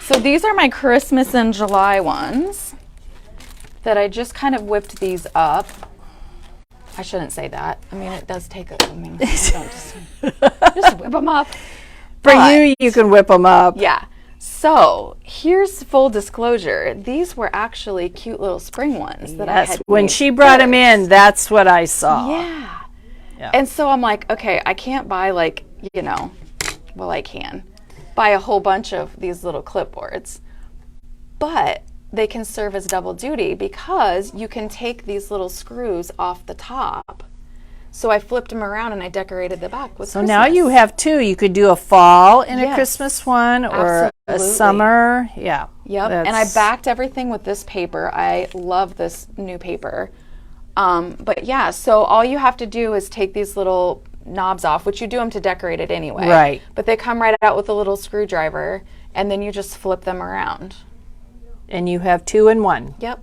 So these are my Christmas and July ones that I just kind of whipped these up. I shouldn't say that. I mean, it does take a, I mean, don't just whip them up. For you, you can whip them up. Yeah. So here's full disclosure. These were actually cute little spring ones that I had when made she brought them in, that's what I saw. Yeah. And so I'm like, okay, I can't buy like, well, I can buy a whole bunch of these little clipboards, but they can serve as double duty because you can take these little screws off the top. So I flipped them around and I decorated the back with Christmas. Now you have two. You could do a fall and a Christmas one, or a summer. Yeah. Yep. And I backed everything with this paper. I love this new paper. But yeah, so all you have to do is take these little knobs off, which you do them to decorate it anyway. Right. But they come right out with a little screwdriver, and then you just flip them around. And you have 2 in 1. Yep.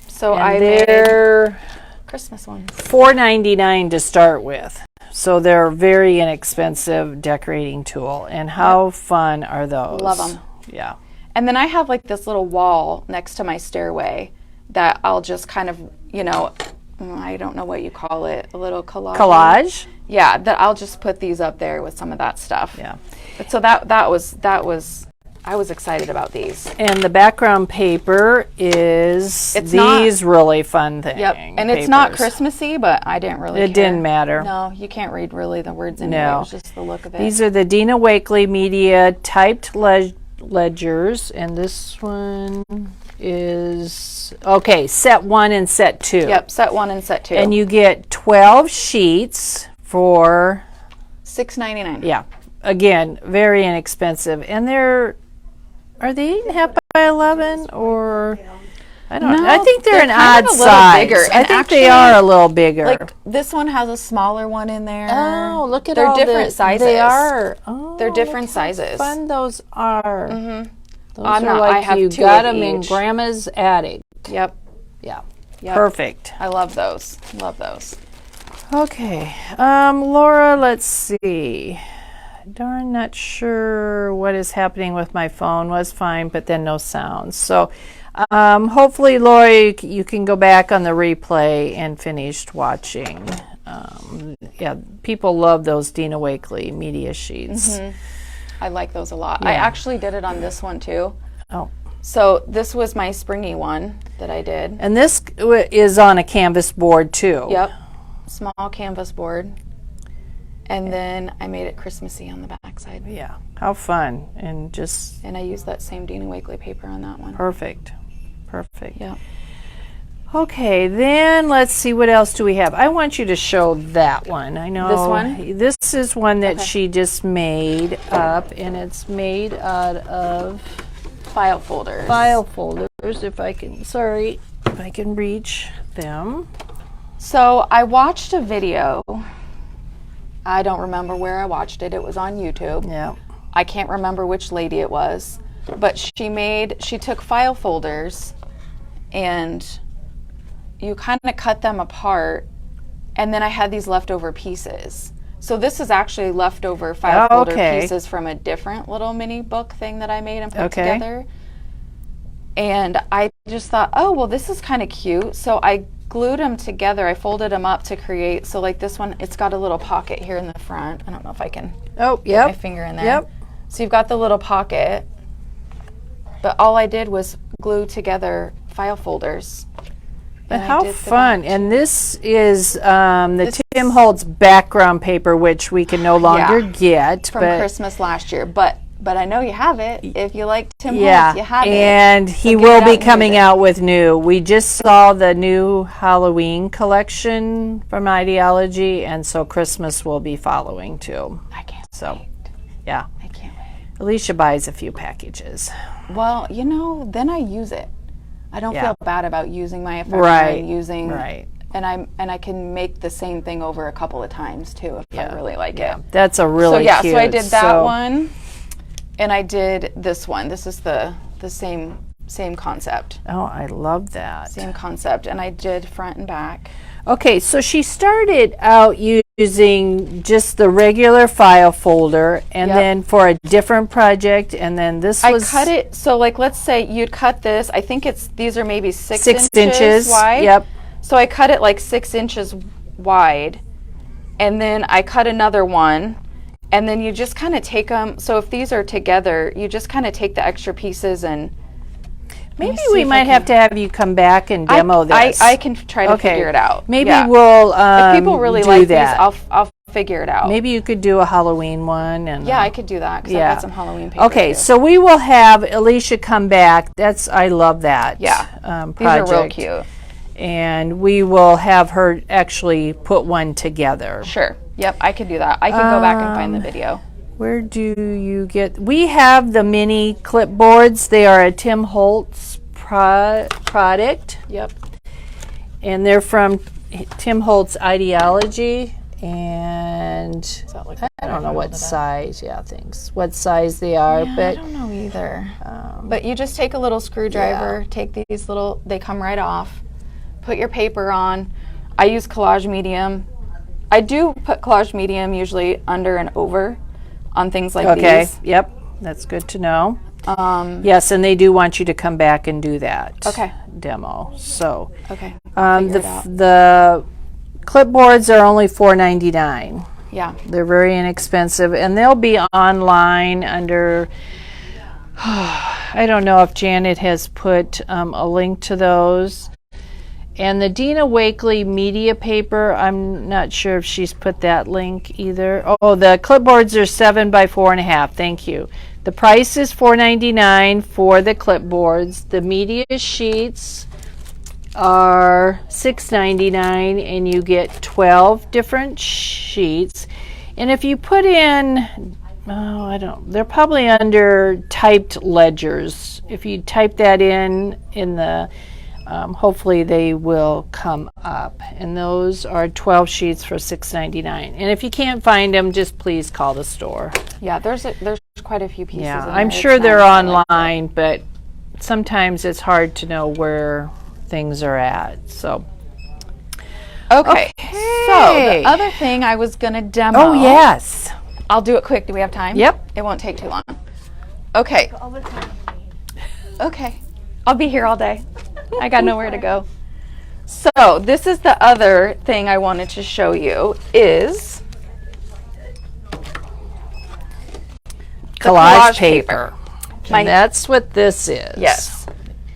So and they're Christmas ones. $4.99 to start with. So they're a very inexpensive decorating tool. And how fun are those? Love them. Yeah. And then I have like this little wall next to my stairway that I'll just kind of, I don't know what you call it, a little collage. Collage. Yeah, that I'll just put these up there with some of that stuff. Yeah. But so that was I was excited about these. And the background paper is these really fun things. Yep. And it's not Christmassy, but I didn't really It care. didn't matter. No, you can't read really the words in here. It was just the look of it. These are the Dina Wakley Media typed ledgers, and this one is set 1 and set 2. Yep, set 1 and set 2. And you get 12 sheets for $6.99. Yeah. Again, very inexpensive. And are they 8.5 by 11 or I don't know. I think they're an kind odd of a little size. bigger. I think they are a little bigger. Like this one has a smaller one in there. Oh, look at they're all different sizes. They are. Oh, they're different look how sizes. Fun those are. Mm-hmm. Those are like I have you 2 got of them in each. Grandma's attic. Yep. Yeah. Yep. Perfect. I love those. Love those. Okay. Laura, let's see. Darn, not sure what is happening with my phone. Was fine, but then no sound. So hopefully, Laura, you can go back on the replay and finish watching. Yeah, people love those Dina Wakley media sheets. Mm-hmm. I like those a lot. Yeah. I actually did it on this one too. Oh. So this was my springy one that I did. And this is on a canvas board too. Yep. Small canvas board. And then I made it Christmassy on the back side. Yeah. How fun. And I used that same Dina Wakley paper on that one. Perfect. Perfect. Yeah. Okay, then let's see, what else do we have? I want you to show that one. I know. This one? This is one that she just made up, and it's made out of File folders. file folders, if I can reach them. So I watched a video. I don't remember where I watched it. It was on YouTube. Yeah. I can't remember which lady it was, but she took file folders and you kind of cut them apart, and then I had these leftover pieces. So this is actually leftover file folder pieces from a different little mini book thing that I made and put together. And I just thought, oh, well, this is kind of cute. So I glued them together. I folded them up to create. So like this one, it's got a little pocket here in the front. I don't know if I can get my finger in there. Yep. So you've got the little pocket, but all I did was glue together file folders. But how fun. And this is the Tim Holtz background paper, which we can no longer get. From Christmas last year. But I know you have it. If you like Tim yeah, Holtz, you have it. and he will be coming out with new. We just saw the new Halloween collection from Ideology, and so Christmas will be following too. I can't So, wait. yeah. I can't wait. Elishia buys a few packages. Well, then I use it. I don't feel bad about using my ephemera and and I can make the same thing over a couple of times too if I really like it. That's a really cute. So I did that one, and I did this one. This is the same concept. Oh, I love that. Same concept, and I did front and back. Okay, so she started out using just the regular file folder, and then for a different project, and then this was... I cut it, so like let's say you'd cut this, I think these are maybe 6 inches wide. Yep. So I cut it like 6 inches wide, and then I cut another one, and then you just kind of take them, so if these are together, you just kind of take the extra pieces and... Maybe we might have to have you come back and demo this. I can try to figure it out. Maybe we'll if people really do like that. these, I'll figure it out. Maybe you could do a Halloween one. And I could do that because I've got some Halloween paper. Okay, too. so we will have Elishia come back. I love that. These project. are real cute. And we will have her actually put one together. Sure. Yep, I could do that. I can go back and find the video. Where do you get... We have the mini clipboards. They are a Tim Holtz product. Yep. And they're from Tim Holtz Ideology. And I don't know what size. What size they are. Yeah, but I don't know either. But you just take a little screwdriver, take these little... They come right off. Put your paper on. I use collage medium. I do put collage medium usually under and over on things like these. Yep, that's good to know. Yes, and they do want you to come back and do that Okay. demo. So Okay. I'll figure it out. the clipboards are only $4.99. Yeah. They're very inexpensive, and they'll be online under. I don't know if Janet has put a link to those. And the Dina Wakely media paper, I'm not sure if she's put that link either. Oh, the clipboards are 7 by 4.5. Thank you. The price is $4.99 for the clipboards. The media sheets are $6.99, and you get 12 different sheets. And if you put in, they're probably under typed ledgers. If you type that in the, hopefully they will come up. And those are 12 sheets for $6.99. And if you can't find them, just please call the store. Yeah, there's quite a few pieces. Yeah, in I'm there. sure It's they're nice. I like online, but sometimes it's hard to know where things are at. So. Okay. So the other thing I was gonna demo. Oh yes. I'll do it quick. Do we have time? Yep. It won't take too long. Okay. Okay. I'll be here all day. I got nowhere to go. So this is the other thing I wanted to show you is collage paper. My- And that's what this is. Yes.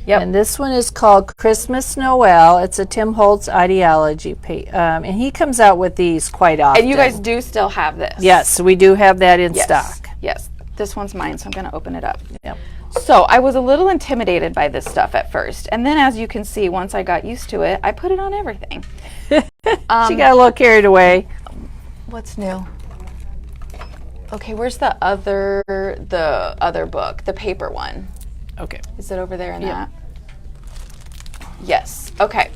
Yep. And this one is called Christmas Noel. It's a Tim Holtz ideology and he comes out with these quite often. And you guys do still have this. Yes, we do have that in Yes. stock. Yes. This one's mine, so I'm going to open it up. Yep. So I was a little intimidated by this stuff at first. And then as you can see, once I got used to it, I put it on everything. She got a little carried away. What's new? Okay, where's the other book, the paper one? Okay. Is it over there in that? Yes. Okay.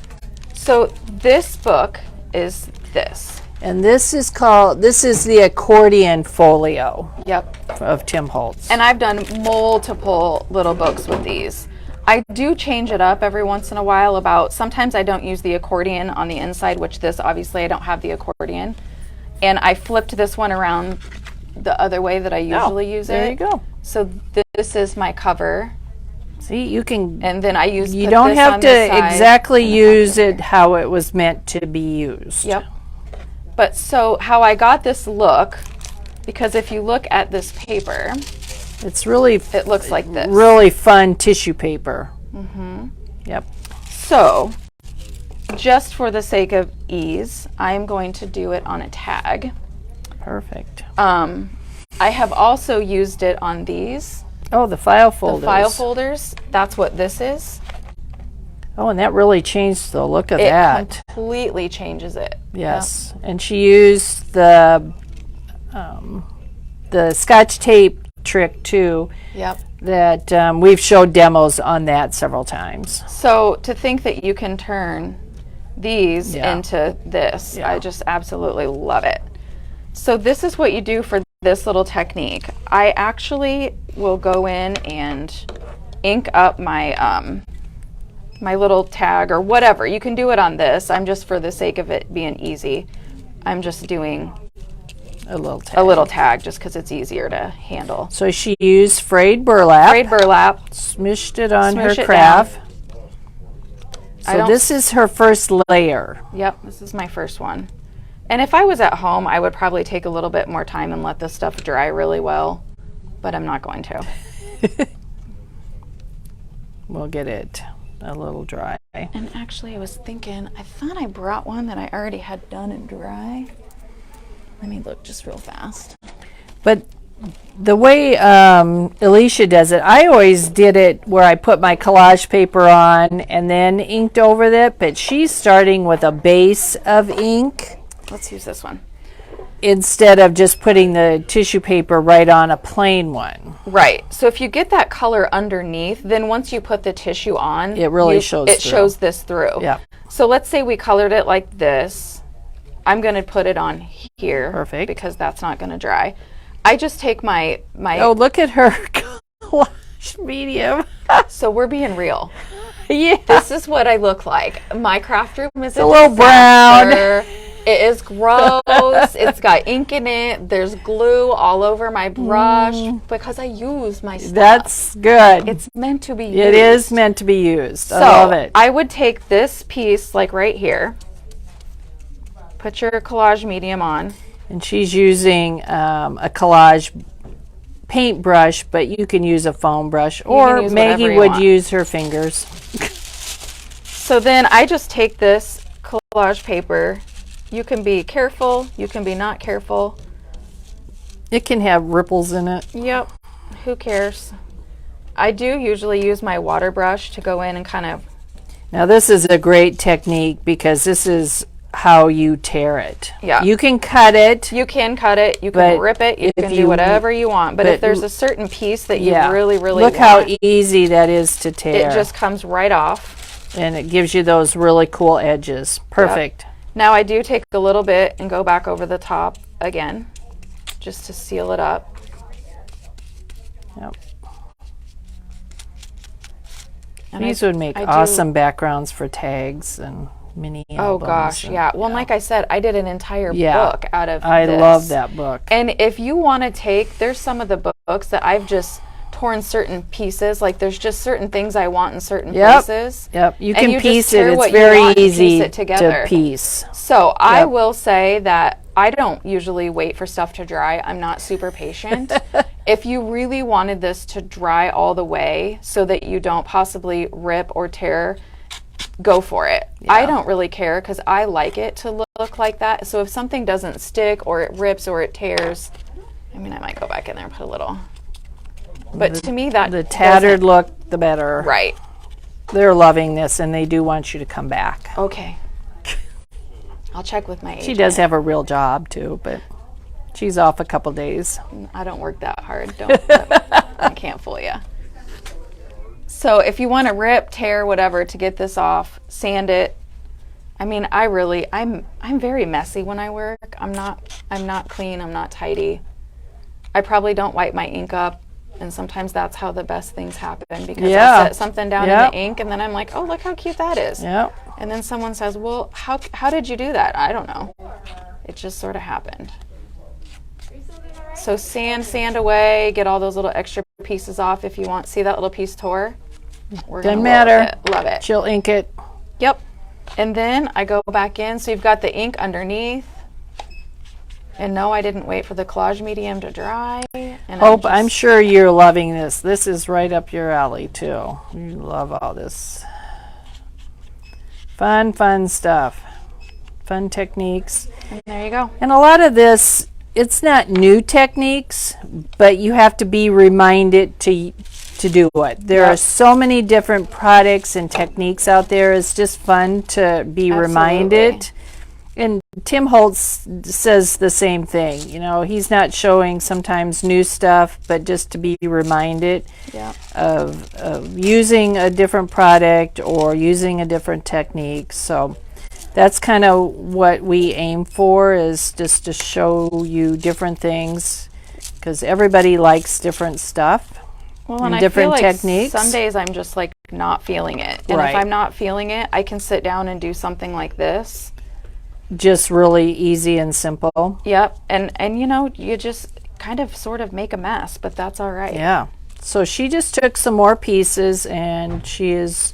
So this book is this. And this is the accordion folio Yep. of Tim Holtz. And I've done multiple little books with these. I do change it up every once in a while sometimes I don't use the accordion on the inside, which this obviously I don't have the accordion. And I flipped this one around the other way that I usually use it. There you go. So this is my cover. See, you can. And then You don't have to exactly use it how it was meant to be used. Yep. But so how I got this look, because if you look at this paper, It's really it looks like this. really fun tissue paper. Mm-hmm. Yep. So just for the sake of ease, I'm going to do it on a tag. Perfect. I have also used it on these. Oh, the file folders. The file folders, that's what this is. Oh, and that really changed the look of It that. completely changes it. Yes. And she used the Scotch tape trick too. Yep. That we've showed demos on that several times. So to think that you can turn these Yeah. into this, Yeah. I just absolutely love it. So this is what you do for this little technique. I actually will go in and ink up my my little tag or whatever. You can do it on this. I'm just, for the sake of it being easy, I'm just doing A little tag. a little tag just because it's easier to handle. So she used frayed burlap. Frayed burlap. Smushed it on Smush her it craft. I So don't- this is her first layer. Yep, this is my first one. And if I was at home, I would probably take a little bit more time and let this stuff dry really well, but I'm not going to. We'll get it a little dry. And actually, I was thinking, I thought I brought one that I already had done and dry. Let me look just real fast. But the way Elishia does it, I always did it where I put my collage paper on and then inked over it, but she's starting with a base of ink Let's use this one. instead of just putting the tissue paper right on a plain one. Right. So if you get that color underneath, then once you put the tissue on, It really shows it through. shows this through. Yeah. So let's say we colored it like this. I'm going to put it on here. Perfect. Because that's not going to dry. I just take my Oh, look at her collage medium. So we're being real. Yeah. This is what I look like. My craft room is a little brown. disaster. It is gross. It's got ink in it. There's glue all over my brush because I use my stuff. That's good. It's meant to be used. It is meant to be used. So I love it. I would take this piece, like right here, put your collage medium on. And she's using a collage paintbrush, but you can use a foam brush, or use Maggie whatever you would want. use her fingers. So then I just take this collage paper. You can be careful, you can be not careful. It can have ripples in it. Yep, who cares? I do usually use my water brush to go in and kind of... Now this is a great technique because this is how you tear it. Yeah. You can cut it. You can cut it, you can But rip it, you if can you- do whatever you want. But but if there's a certain piece that you Yeah. really, really Look want, how easy that is to tear. it just comes right off. And it gives you those really cool edges. Perfect. Now I do take a little bit and go back over the top again, just to seal it up. Yep. And These would make I do- awesome backgrounds for tags and mini Oh albums. gosh, and- yeah. Well, like I said, I did an entire Yeah. book out of I this. love that book. And if you want to take, there's some of the books that I've just torn certain pieces. Like there's just certain things I want in certain Yep. places. Yep, you And can you just piece tear it. It's what you very want and piece easy it together. to piece. So I Yep. will say that I don't usually wait for stuff to dry. I'm not super patient. If you really wanted this to dry all the way so that you don't possibly rip or tear, go for it. I don't really care because I like it to look like that. So if something doesn't stick or it rips or it tears, I mean, I might go back in there and put a little. But to me, that The tattered look, the better. right. They're loving this, and they do want you to come back. Okay. I'll check with my agent. She does have a real job, too, but she's off a couple days. I don't work that hard. Don't. I can't fool you. So if you want to rip, tear, whatever to get this off, sand it. I mean, I'm very messy when I work. I'm not clean. I'm not tidy. I probably don't wipe my ink up, and sometimes that's how the best things happen because Yeah. I set something down Yep. in the ink, and then I'm like, oh, look how cute that is. Yep. And then someone says, well, how did you do that? I don't know. It just sort of happened. So sand away, get all those little extra pieces off if you want. See that little piece tore? We're Doesn't gonna matter. roll it. Love it. She'll ink it. Yep. And then I go back in. So you've got the ink underneath. And no, I didn't wait for the collage medium to dry. And Hope, I'm sure you're loving this. This is right up your alley, too. You love all this. Fun stuff. Fun techniques. and there you go. And a lot of this, it's not new techniques, but you have to be reminded to do it. There Yep. are so many different products and techniques out there. It's just fun to be reminded. And Tim Holtz says the same thing. You know, he's not showing sometimes new stuff, but just to be reminded Yeah. of using a different product or using a different technique. So that's kind of what we aim for, is just to show you different things, because everybody likes different stuff. Well, and I different feel like techniques. some days I'm just like not feeling it. And Right. if I'm not feeling it, I can sit down and do something like this. Just really easy and simple. Yep. And you know, you just kind of sort of make a mess, but that's all right. Yeah. So she just took some more pieces and she is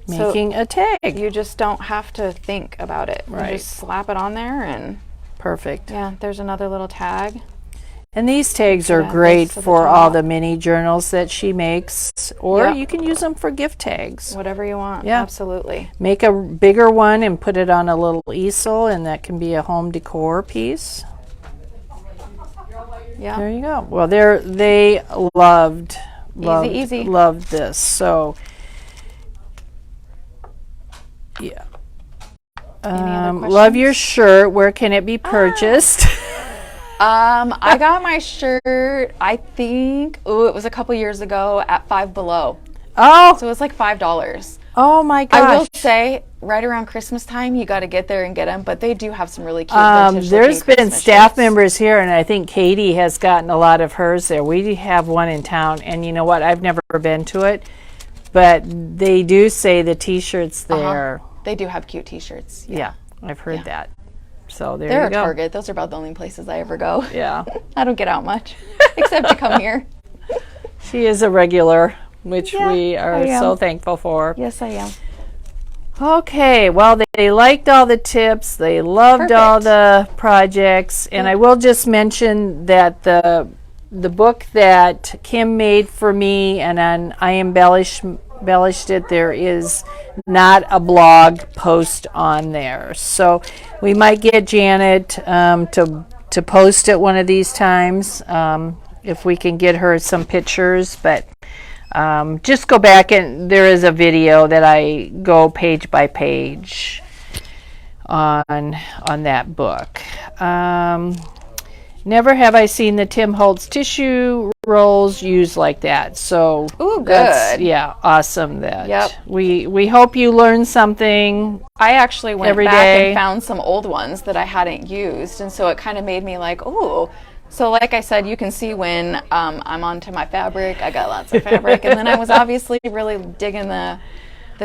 So making a tag. you just don't have to think about it. Right. You just slap it on there and Perfect. yeah, there's another little tag. And these tags are add great this to the for all top. the mini journals that she makes, or Yep. you can use them for gift tags. Whatever you want. Yeah. Absolutely. Make a bigger one and put it on a little easel, and that can be a home decor piece. Yeah. There you go. Well, they loved Easy. loved this. So yeah. other Love your shirt. Where can it be purchased? I got my shirt, I think, it was a couple years ago at Five Below. Oh, So it was like $5. oh my I will gosh. say, right around Christmas time, you got to get there and get them. But they do have some really cute vintage There's looking been Christmas staff shirts. members here, and I think Katie has gotten a lot of hers there. We have one in town, and you know what? I've never been to it, but they do say the T-shirts there They do have cute t-shirts. Yeah, I've heard that. So there They're you a go. Target. Those are about the only places I ever go. Yeah. I don't get out much, except to come here. She is a regular, which Yeah, we I are am. so thankful for. Yes, I am. Okay, well, they liked all the tips. They loved all the projects. And I will just mention that the book that Kim made for me, and then I embellished it, there is not a blog post on there. So we might get Janet to post it one of these times if we can get her some pictures. But just go back, and there is a video that I go page by page on that book. Never have I seen the Tim Holtz tissue rolls used like that. So Ooh, that's, good. yeah, awesome. That Yep. we hope you learn something. I actually went Every back day. and found some old ones that I hadn't used, and so it kind of made me like, oh. So like I said, you can see when I'm onto my fabric. I got lots of fabric, and then I was obviously really digging the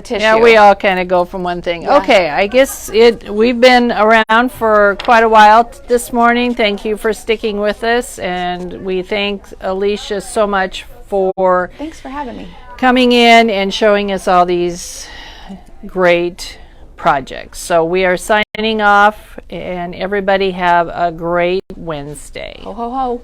tissue. Yeah, we all kind of go from one thing. Yeah. Okay, I guess we've been around for quite a while this morning. Thank you for sticking with us, and we thank Elishia so much for Thanks for having me. coming in and showing us all these great projects. So we are signing off, and everybody have a great Wednesday. Ho, ho, ho.